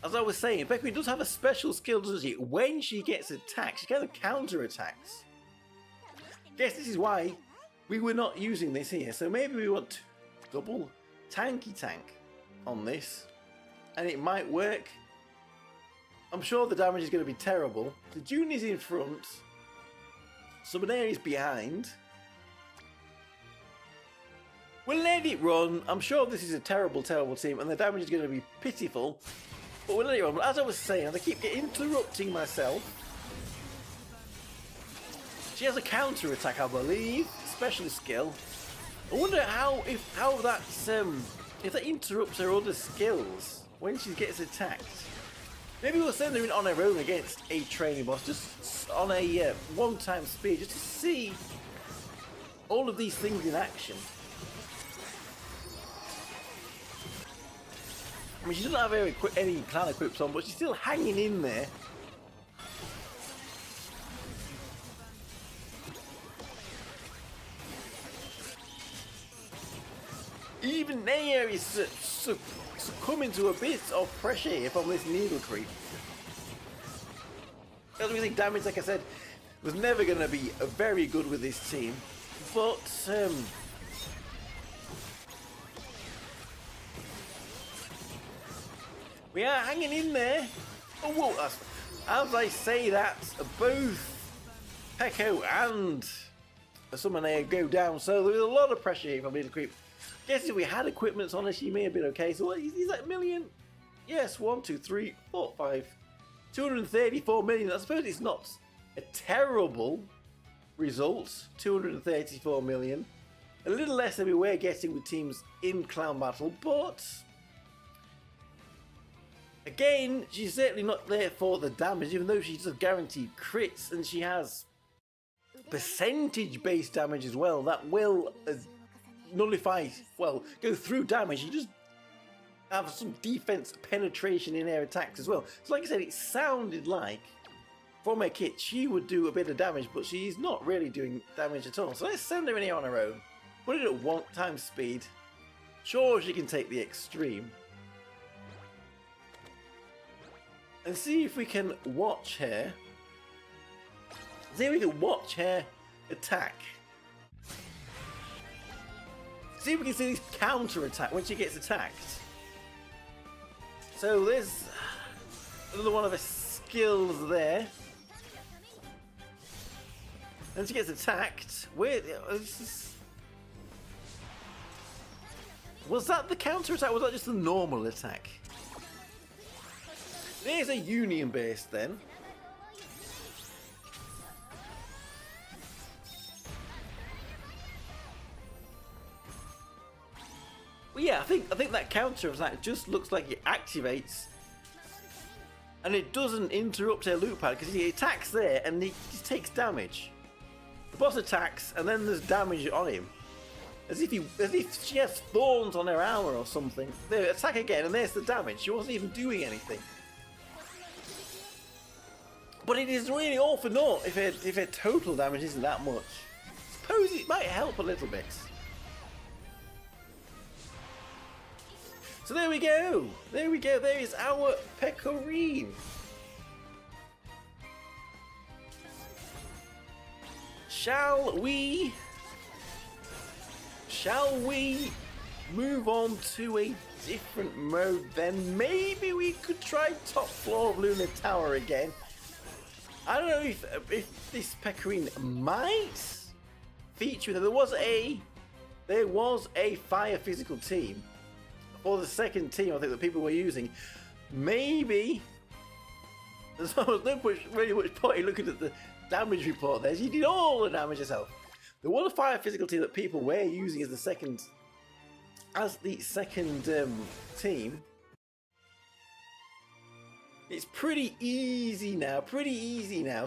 As I was saying, Pecorine does have a special skill, doesn't she? When she gets attacked, she kind of counter-attacks. Guess this is why we were not using this here. So maybe we want double tanky tank on this. And it might work. I'm sure the damage is going to be terrible. The June is in front. Summonair is behind. We'll let it run. I'm sure this is a terrible, terrible team and the damage is going to be pitiful. But we'll let it run. But as I was saying, I keep interrupting myself. She has a counter attack, I believe. Special skill. I wonder if that interrupts her other skills when she gets attacked. Maybe we'll send her in on her own against a training boss, just on a one-time speed, just to see all of these things in action. I mean, she doesn't have any clan equips on, but she's still hanging in there. Even Naya is succumbing to a bit of pressure here from this Needle Creep. As we think damage, like I said, was never going to be very good with this team. But we are hanging in there. Oh, whoa, as I say that, both Pecco and Summonair go down. So there's a lot of pressure here from Needle Creep. Guess if we had equipment on her, she may have been okay. So what is that million? Yes, 1, 2, 3, 4, 5. 234 million. I suppose it's not a terrible result. 234 million. A little less than we were getting with teams in clan battle, but again, she's certainly not there for the damage, even though she does guaranteed crits and she has percentage-based damage as well. That will nullify, well, go through damage. You just have some defense penetration in her attacks as well. So like I said, it sounded like from her kit she would do a bit of damage, but she's not really doing damage at all. So let's send her in here on her own. Put it at 1 times speed. Sure, she can take the extreme. And see if we can watch her. See if we can watch her attack. See if we can see this counter attack when she gets attacked. So there's another one of the skills there. And she gets attacked. Was that the counter attack? Was that just the normal attack? There's a union base then. Well, yeah, I think that counter attack just looks like it activates, and it doesn't interrupt her loop pad because he attacks there and he just takes damage. The boss attacks and then there's damage on him, as if she has thorns on her armor or something. They attack again and there's the damage. She wasn't even doing anything. But it is really all for naught if her total damage isn't that much. Suppose it might help a little bit. So there we go. There we go. There is our Pecorine. Shall we move on to a different mode then? Maybe we could try top floor of Lunar Tower again. I don't know if this Pecorine might feature. There was a fire physical team. For the second team, I think that people were using. Maybe there's no really much point in looking at the damage report there. She did all the damage herself. There was a fire physical team that people were using as the second team. It's pretty easy now.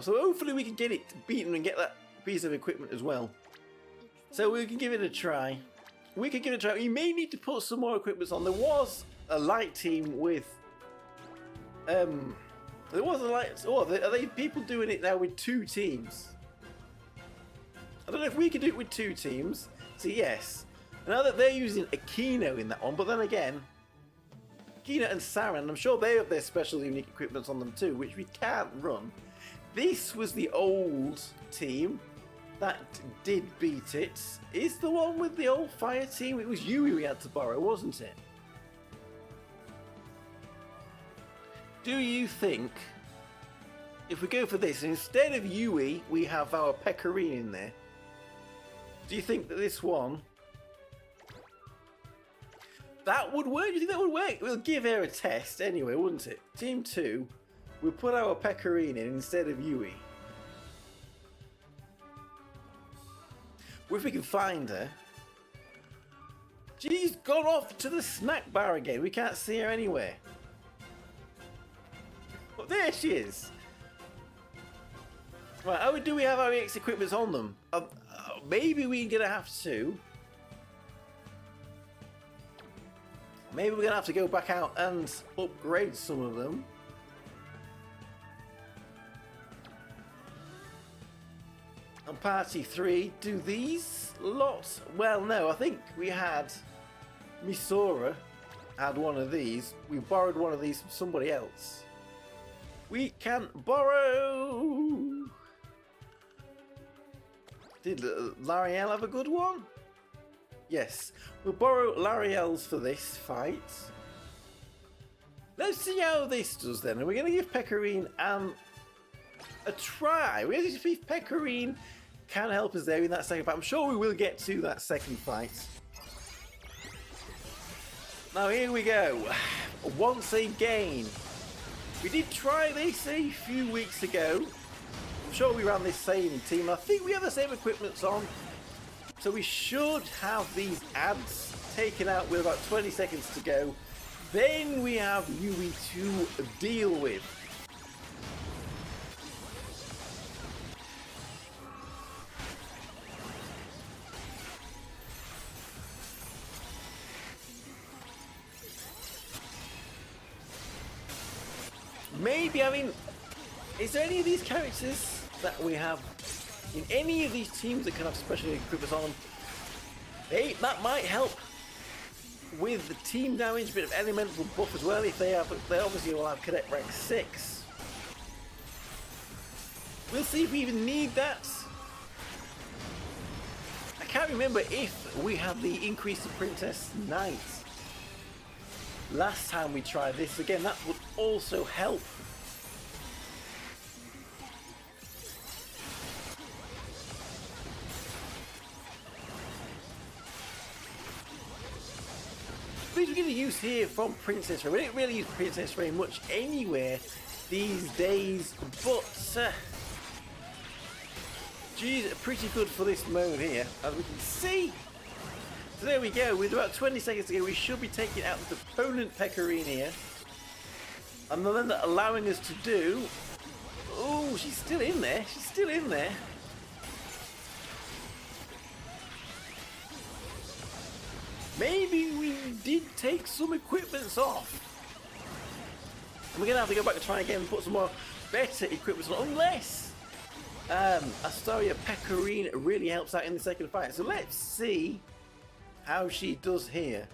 So hopefully we can get it beaten and get that piece of equipment as well. So we can give it a try. We may need to put some more equipment on. There was a light team with are they people doing it now with 2 teams? I don't know if we can do it with 2 teams. So yes. Now that they're using Akino in that one, but then again, Akino and Saran, I'm sure they have their special unique equipment on them too, which we can't run. This was the old team that did beat it. Is the one with the old fire team? It was Yui we had to borrow, wasn't it? Do you think if we go for this, instead of Yui, we have our Pecorine in there? Do you think that this one that would work? Do you think that would work? We'll give her a test anyway, wouldn't it? Team 2, we'll put our Pecorine in instead of Yui. If we can find her. She's gone off to the snack bar again. We can't see her anywhere. Well, there she is. Right, how do we have our EX equipment on them? Maybe we're gonna have to. Maybe we're gonna have to go back out and upgrade some of them. And party 3, do these lots? Well, no, I think we had Misora had one of these. We borrowed one of these from somebody else. We can borrow. Did L'Ariel have a good one? Yes, we'll borrow L'Ariel's for this fight. Let's see how this does then. And we're going to give Pecorine a try. We're going to see if Pecorine can help us there in that second fight. I'm sure we will get to that second fight. Now here we go. Once again. We did try this a few weeks ago. I'm sure we ran this same team. I think we have the same equipment on. So we should have these ads taken out with about 20 seconds to go. Then we have Yui to deal with. Maybe, I mean, is there any of these characters that we have in any of these teams that can have special equipment on them? Hey, that might help with the team damage, bit of elemental buff as well. If they have, they obviously will have cadet rank 6. We'll see if we even need that. I can't remember if we have the increase to Princess Knight. last time we tried this. Again, that would also help. We're going to use here from Princess Ray. We don't really use Princess Ray much anywhere these days, but geez, pretty good for this mode here, as we can see. So there we go, with about 20 seconds to go, we should be taking out the opponent Pecorine here. And then allowing us to do... Oh, she's still in there, she's still in there. Maybe we did take some equipments off. And we're going to have to go back and try again and put some more better equipment on, unless Astraea Pecorine really helps out in the second fight. So let's see how she does here.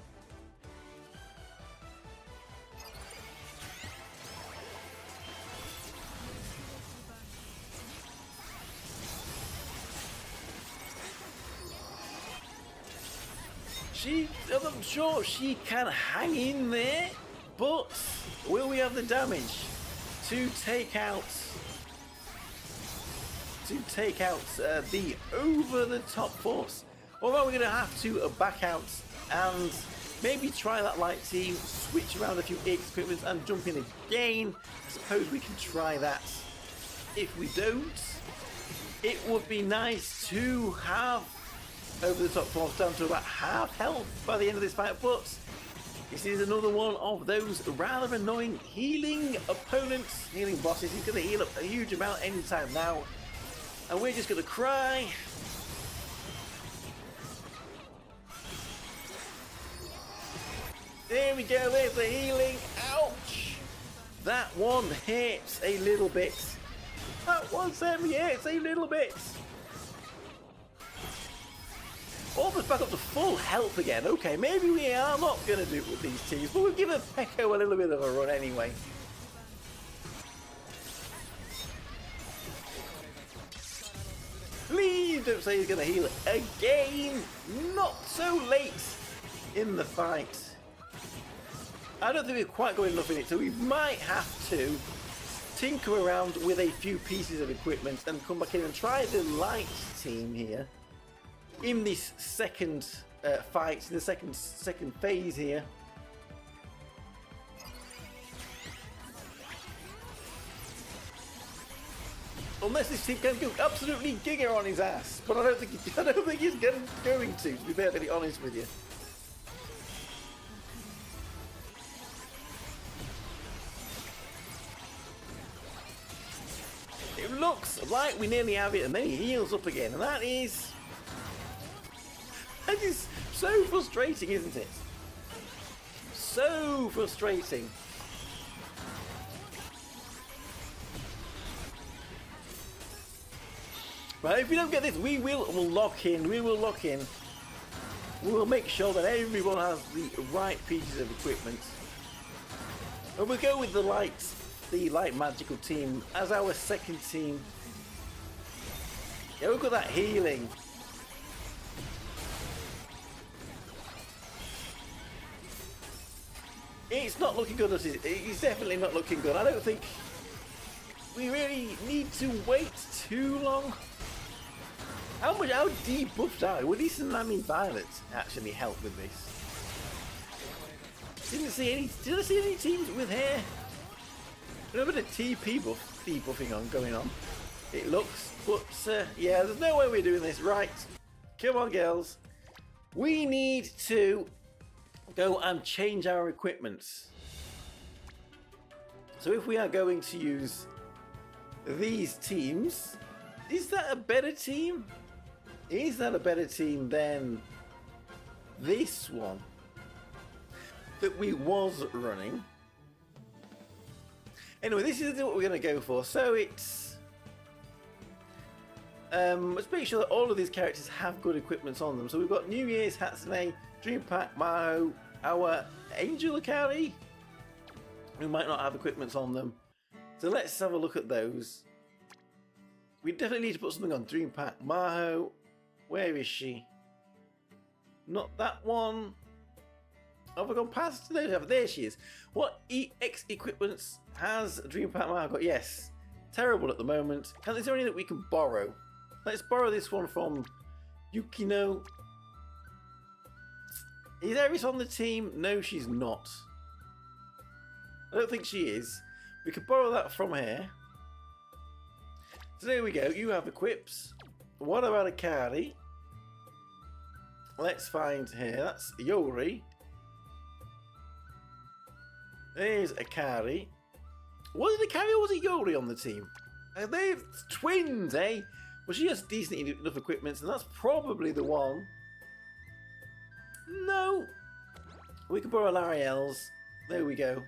I'm sure she can hang in there, but will we have the damage to take out the over-the-top force? Or are we going to have to back out and maybe try that light team, switch around a few equipment and jump in again? I suppose we can try that. If we don't, it would be nice to have over the top force down to about half health by the end of this fight, but this is another one of those rather annoying healing opponents, healing bosses. He's going to heal up a huge amount anytime now, and we're just going to cry. There we go, there's the healing. Ouch! That one hurts a little bit. That one certainly hurts a little bit. Almost back up to full health again. Okay, maybe we are not going to do it with these teams, but we'll give Pecco a little bit of a run anyway. Please don't say he's going to heal again. Not so late in the fight. I don't think we've quite got enough in it, so we might have to tinker around with a few pieces of equipment and come back in and try the light team here in this second fight, in the second phase here. Unless this team can go absolutely giga on his ass, but I don't think he's going to be perfectly honest with you. It looks like we nearly have it, and then he heals up again, and that is so frustrating, isn't it? So frustrating. Right, if we don't get this, we'll lock in. We will lock in. We will make sure that everyone has the right pieces of equipment. And we'll go with the light magical team as our second team. Yeah, we've got that healing. It's not looking good, is it? It's definitely not looking good. I don't think we really need to wait too long. How debuffed are we? Would these Tsunami Violets actually help with this? Did I see any teams with hair? A little bit of TP debuffing going on. It looks, but yeah, there's no way we're doing this. Right, come on, girls. We need to go and change our equipment. So if we are going to use these teams, is that a better team? Is that a better team than this one that we was running? Anyway, this is what we're going to go for. So it's let's make sure that all of these characters have good equipment on them. So we've got New Year's, Hatsune, Dream Pack, Maho, our Angel Akari, who might not have equipment on them. So let's have a look at those. We definitely need to put something on Dream Pack. Maho, where is she? Not that one. Have I gone past? There she is. What EX equipments has Dream Partner got? Yes. Terrible at the moment. Is there any that we can borrow? Let's borrow this one from Yukino. Is Eris on the team? No, she's not. I don't think she is. We could borrow that from here. So there we go. You have equips. What about Akari? Let's find here. That's Yori. There's Akari. Was it Akari or was it Yori on the team? They're twins, eh? Well, she has decent enough equipment, and that's probably the one. No. We can borrow Lariel's. There we go.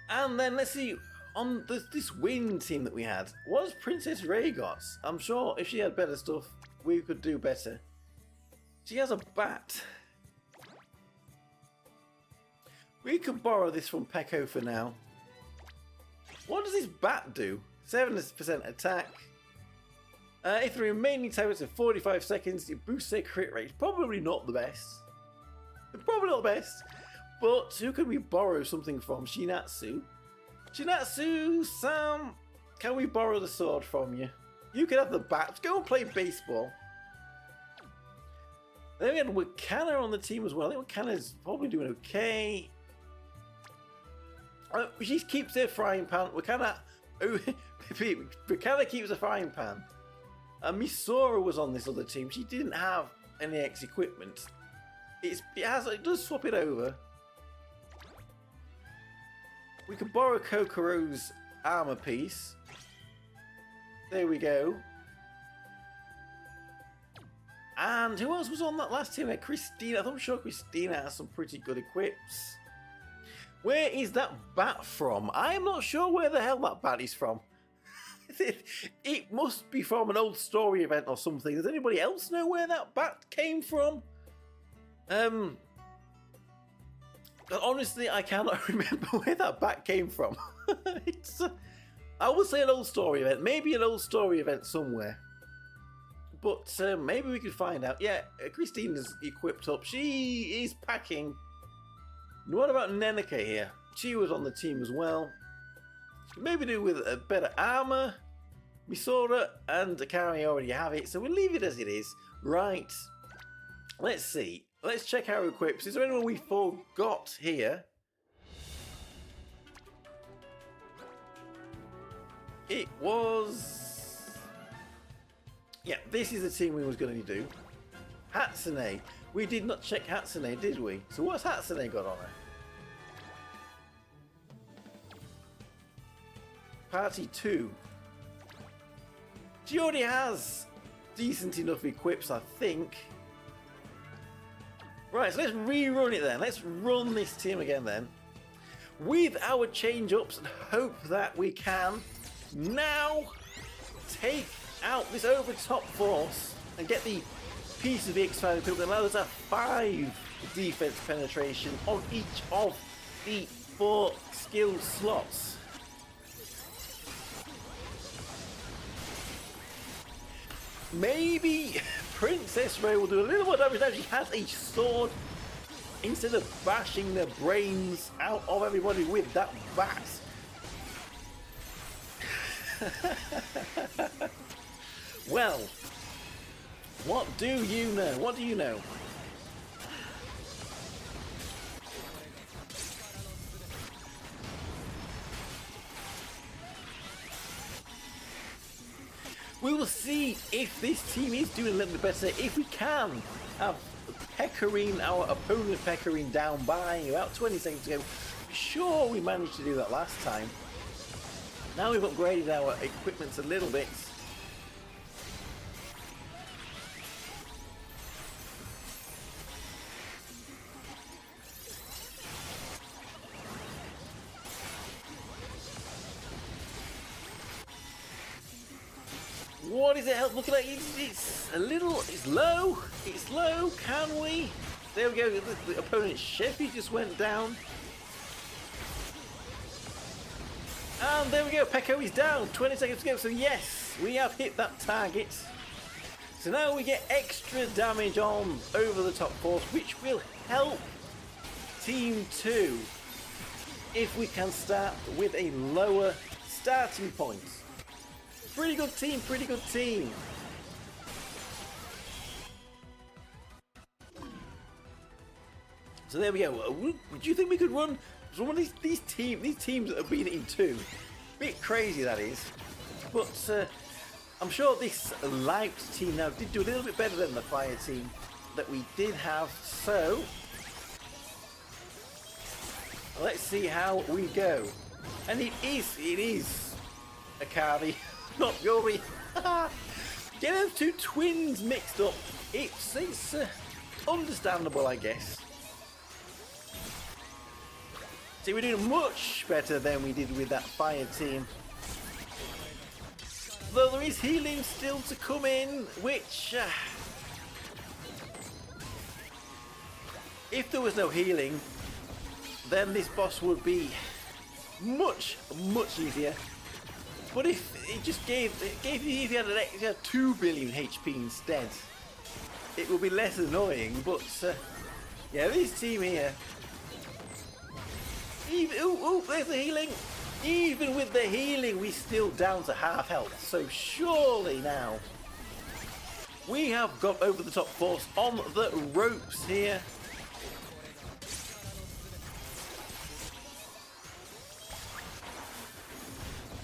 And then let's see, on this wind team that we had, what has Princess Ray got? I'm sure if she had better stuff, we could do better. She has a bat. We could borrow this from Pecco for now. What does this bat do? 7% attack. If the remaining time is in 45 seconds, it boosts their crit rate. Probably not the best. Probably not the best. But who can we borrow something from? Shinatsu. Shinatsu, Sam, can we borrow the sword from you? You can have the bat. Go and play baseball. Then we had Wakana on the team as well. I think Wakana's probably doing okay. She keeps her frying pan. Wakana keeps a frying pan. Misora was on this other team. She didn't have any X equipment. It does swap it over. We can borrow Kokoro's armor piece. There we go. And who else was on that last team? Christina. I'm sure Christina has some pretty good equips. Where is that bat from? I am not sure where the hell that bat is from. It must be from an old story event or something. Does anybody else know where that bat came from? Honestly, I cannot remember where that bat came from. I would say an old story event. Maybe an old story event somewhere. But maybe we could find out. Yeah, Christina's equipped up. She is packing. What about Neneke here? She was on the team as well. Maybe do with a better armor. Misora and Akari already have it, so we'll leave it as it is. Right. Let's see. Let's check our equips. Is there anyone we forgot here? It was... Yeah, this is the team we was going to do. Hatsune. We did not check Hatsune, did we? So what's Hatsune got on her? Party 2. She already has decent enough equips, I think. Right, so let's rerun it then. Let's run this team again then. With our change-ups and hope that we can now take out this over-top force and get the piece of the X-Fire equipment that allows us to have 5 defense penetration on each of the 4 skill slots. Maybe Princess Ray will do a little more damage now. She has a sword instead of bashing the brains out of everybody with that bat. Well, what do you know? What do you know? We will see if this team is doing a little bit better. If we can have Pecorine, our opponent Pecorine, down by about 20 seconds ago. Sure, we managed to do that last time. Now we've upgraded our equipment a little bit. What is it looking like? It's a little, it's low. It's low. Can we? There we go. The opponent's Sheffy just went down. And there we go. Pecco is down. 20 seconds to go. So yes, we have hit that target. So now we get extra damage on over the top force, which will help Team 2 if we can start with a lower starting point. Pretty good team, pretty good team. So there we go. Do you think we could run one of these teams that have been in 2? Bit crazy that is. But I'm sure this light team now did do a little bit better than the fire team that we did have. So let's see how we go. And it is a Akari, not Yuri. Get those two twins mixed up. It's understandable, I guess. See, we're doing much better than we did with that fire team. Though there is healing still to come in, which if there was no healing, then this boss would be much easier. But if it just gave you, if you had an extra 2 billion HP instead, it would be less annoying. But yeah, this team here. There's the healing. Even with the healing, we're still down to half health. So surely now we have got over the top force on the ropes here.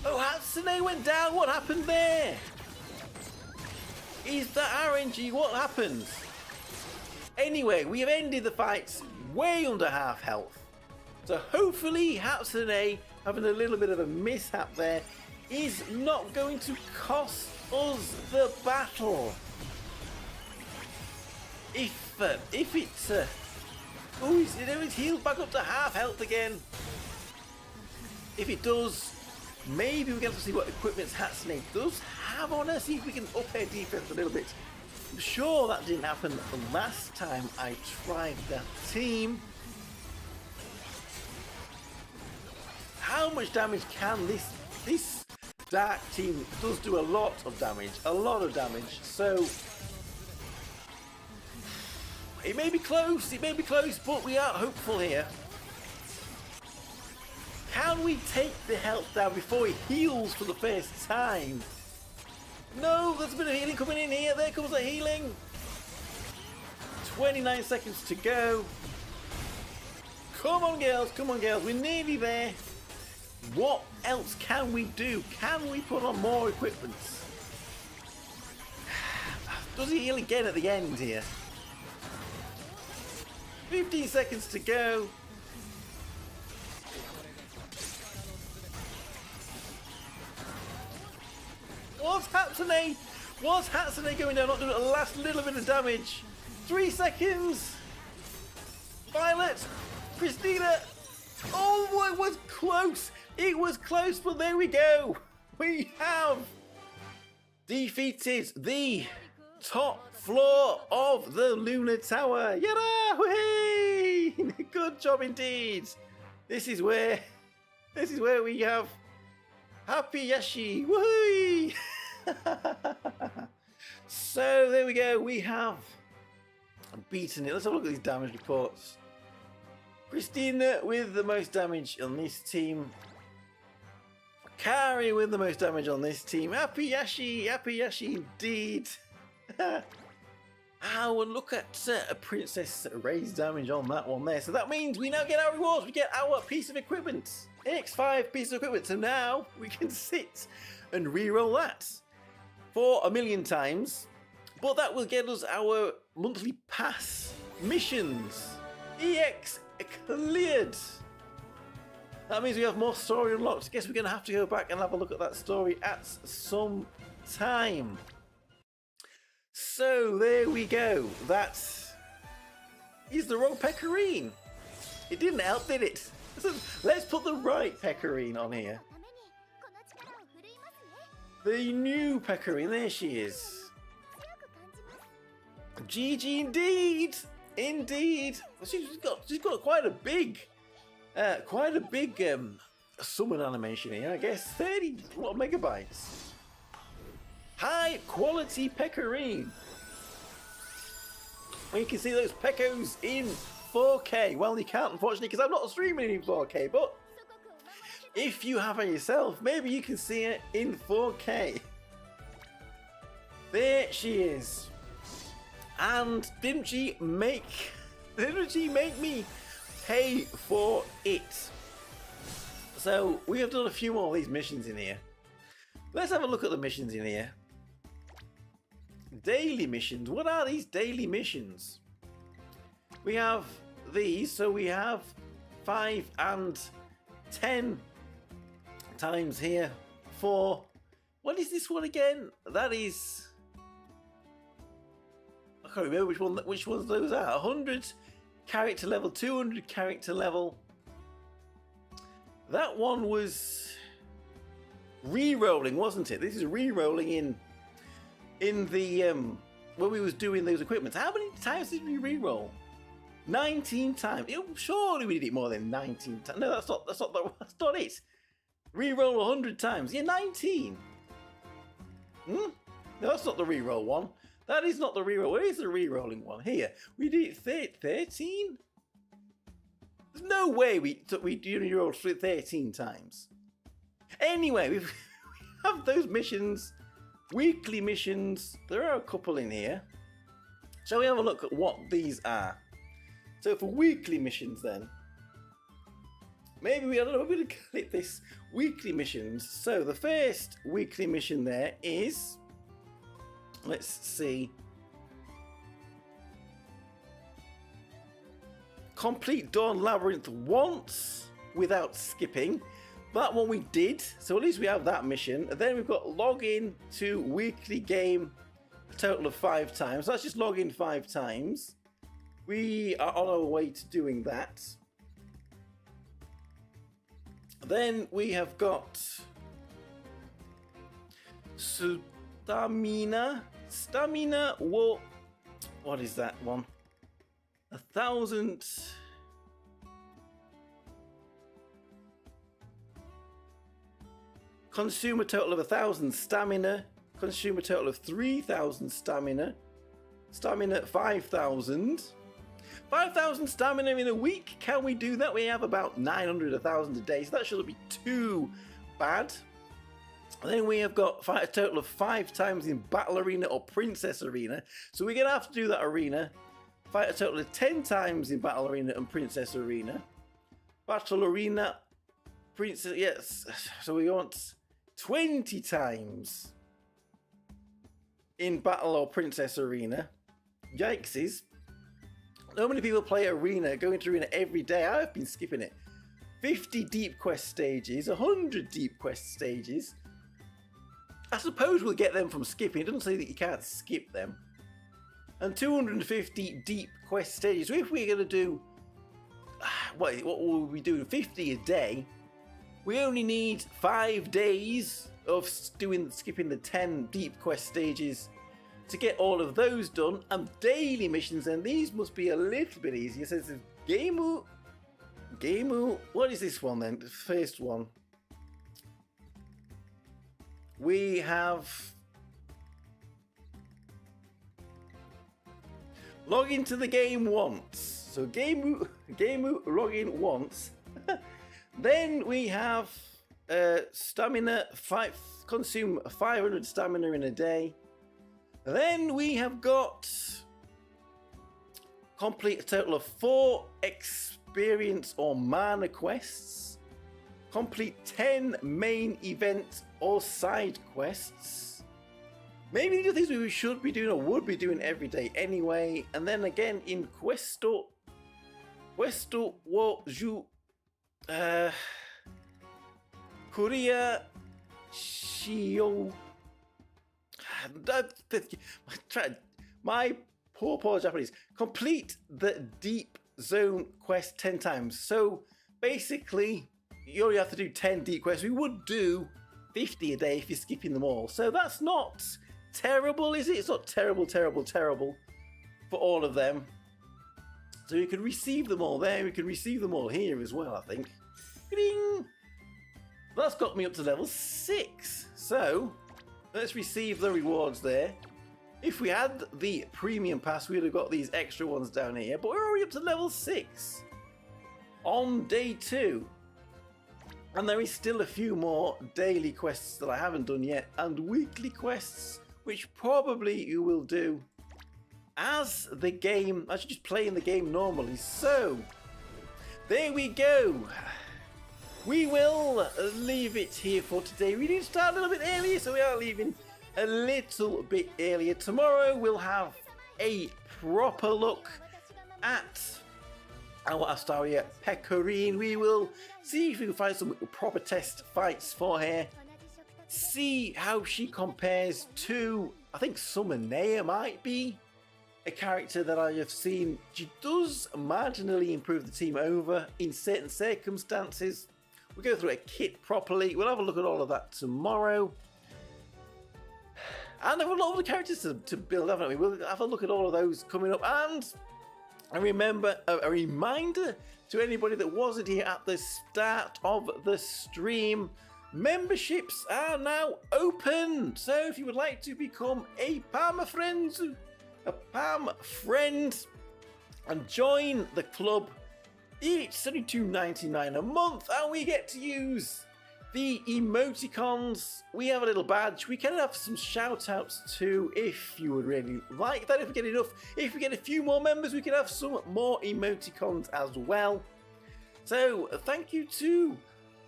Oh, Hatsune went down. What happened there? Is that RNG? What happened? Anyway, we have ended the fights way under half health. So hopefully Hatsune, having a little bit of a mishap there, is not going to cost us the battle. If it's oh, it's healed back up to half health again. If it does, maybe we get to see what equipment Hatsune does have on her. See if we can up her defense a little bit. I'm sure that didn't happen last time I tried that team. How much damage can this dark team does do a lot of damage, so it may be close, but we are hopeful here. Can we take the health down before he heals for the first time? No, there's a bit of healing coming in here. There comes the healing. 29 seconds to go. Come on girls, we're nearly there. What else can we do? Can we put on more equipment? Does he heal again at the end here? 15 seconds to go. What's Hatsune? What's Hatsune going down? Not doing the last little bit of damage. 3 seconds. Violet. Christina. Oh, it was close. It was close, but there we go. We have defeated the top floor of the Lunar Tower. Yada! Whee! Good job indeed. This is where we have Happy Yashi. Woohoo! So there we go. We have beaten it. Let's have a look at these damage reports. Christina with the most damage on this team. Kari with the most damage on this team. Happy Yashi indeed. Oh, and look at a Princess raised damage on that one there. So that means we now get our rewards. We get our piece of equipment. X5 piece of equipment. So now we can sit and re-roll that for 1,000,000 times. But that will get us our monthly pass missions. EX cleared. That means we have more story unlocked. I guess we're going to have to go back and have a look at that story at some time. So there we go. That is the wrong Pecorine. It didn't help, did it? Let's put the right Pecorine on here. The new Pecorine. There she is. GG indeed. Indeed. She's got quite a big summon animation here, I guess. 30 megabytes. High quality Pecorine. And you can see those Pecos in 4K. Well, you can't, unfortunately, because I'm not streaming in 4K, but if you have it yourself, maybe you can see it in 4K. There she is. And didn't she make me pay for it? So we have done a few more of these missions in here. Let's have a look at the missions in here. Daily missions. What are these daily missions? We have these, so we have 5 and 10 times here for, what is this one again? That is, I can't remember which ones those are. 100 character level, 200 character level. That one was re-rolling, wasn't it? This is re-rolling in the when we was doing those equipments. How many times did we re-roll? 19 times. Surely we did it more than 19 times. No, that's not it. Re-roll 100 times. Yeah, 19. No, that's not the re-roll one. That is not the re-roll. Where is the re-rolling one? Here. We did it 13? There's no way we re-rolled 13 times. Anyway, we have those missions, weekly missions. There are a couple in here. Shall we have a look at what these are? So for weekly missions then, maybe I don't know, we're going to click this weekly missions. So the first weekly mission there is, let's see, complete Dawn Labyrinth once without skipping. That one we did, so at least we have that mission. And then we've got log in to weekly game a total of 5 times. So let's just log in 5 times. We are on our way to doing that. Then we have got stamina. What is that one? 1,000. Consume a total of 1,000 stamina. Consume a total of 3,000 stamina. Stamina 5,000. 5,000 stamina in a week. Can we do that? We have about 900, 1,000 a day, so that shouldn't be too bad. And then we have got a total of 5 times in Battle Arena or Princess Arena. So we're going to have to do that arena. Fight a total of 10 times in Battle Arena and Princess Arena. Battle Arena, Princess, yes. So we want 20 times in Battle or Princess Arena. Yikesies. So many people play Arena, go into Arena every day. I've been skipping it. 50 deep quest stages, 100 deep quest stages. I suppose we'll get them from skipping. It doesn't say that you can't skip them. And 250 deep quest stages. So if we're going to do, what will we do? 50 a day. We only need 5 days of skipping the 10 deep quest stages to get all of those done. And daily missions, and these must be a little bit easier. It says Gameu. What is this one then? The first one. We have log into the game once. So Gameu log in once. Then we have stamina, consume 500 stamina in a day. Then we have got complete a total of 4 experience or mana quests. Complete 10 main event or side quests. Maybe these are things we should be doing or would be doing every day anyway. And then again in Questo wo ju Korea Shio. My poor Japanese. Complete the deep zone quest 10 times. So basically, you only have to do 10 deep quests. We would do 50 a day if you're skipping them all. So that's not terrible, is it? It's not terrible for all of them. So you can receive them all there. We can receive them all here as well, I think. Ding! That's got me up to level 6. So let's receive the rewards there. If we had the premium pass, we'd have got these extra ones down here, but we're already up to level 6 on day 2. And there is still a few more daily quests that I haven't done yet, and weekly quests, which probably you will do as the game, as you're just playing the game normally. So, there we go. We will leave it here for today. We need to start a little bit earlier, so we are leaving a little bit earlier. Tomorrow we'll have a proper look at our Astraea Pecorine. We will see if we can find some proper test fights for her. See how she compares to, I think Summonea might be a character that I have seen. She does marginally improve the team over in certain circumstances. We'll go through a kit properly. We'll have a look at all of that tomorrow. And have a lot of the characters to build, haven't we? We'll have a look at all of those coming up. And remember, a reminder to anybody that wasn't here at the start of the stream, memberships are now open. So if you would like to become a PAM friend and join the club, it's only $2.99 a month, and we get to use the emoticons. We have a little badge. We can have some shout outs too if you would really like that. If we get enough, if we get a few more members, we can have some more emoticons as well. So thank you to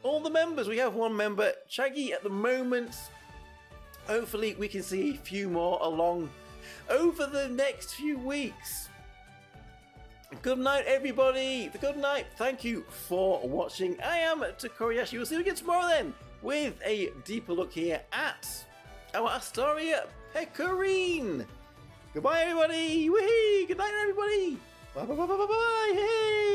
all the members. We have one member, Chaggy, at the moment. Hopefully we can see a few more along over the next few weeks. Good night, everybody. Good night. Thank you for watching. I am Tokkuri Yashi. We'll see you again tomorrow then with a deeper look here at our Astraea Pecorine. Goodbye, everybody. Whee! Good night, everybody. Bye, bye, bye, bye, bye, bye. Hey!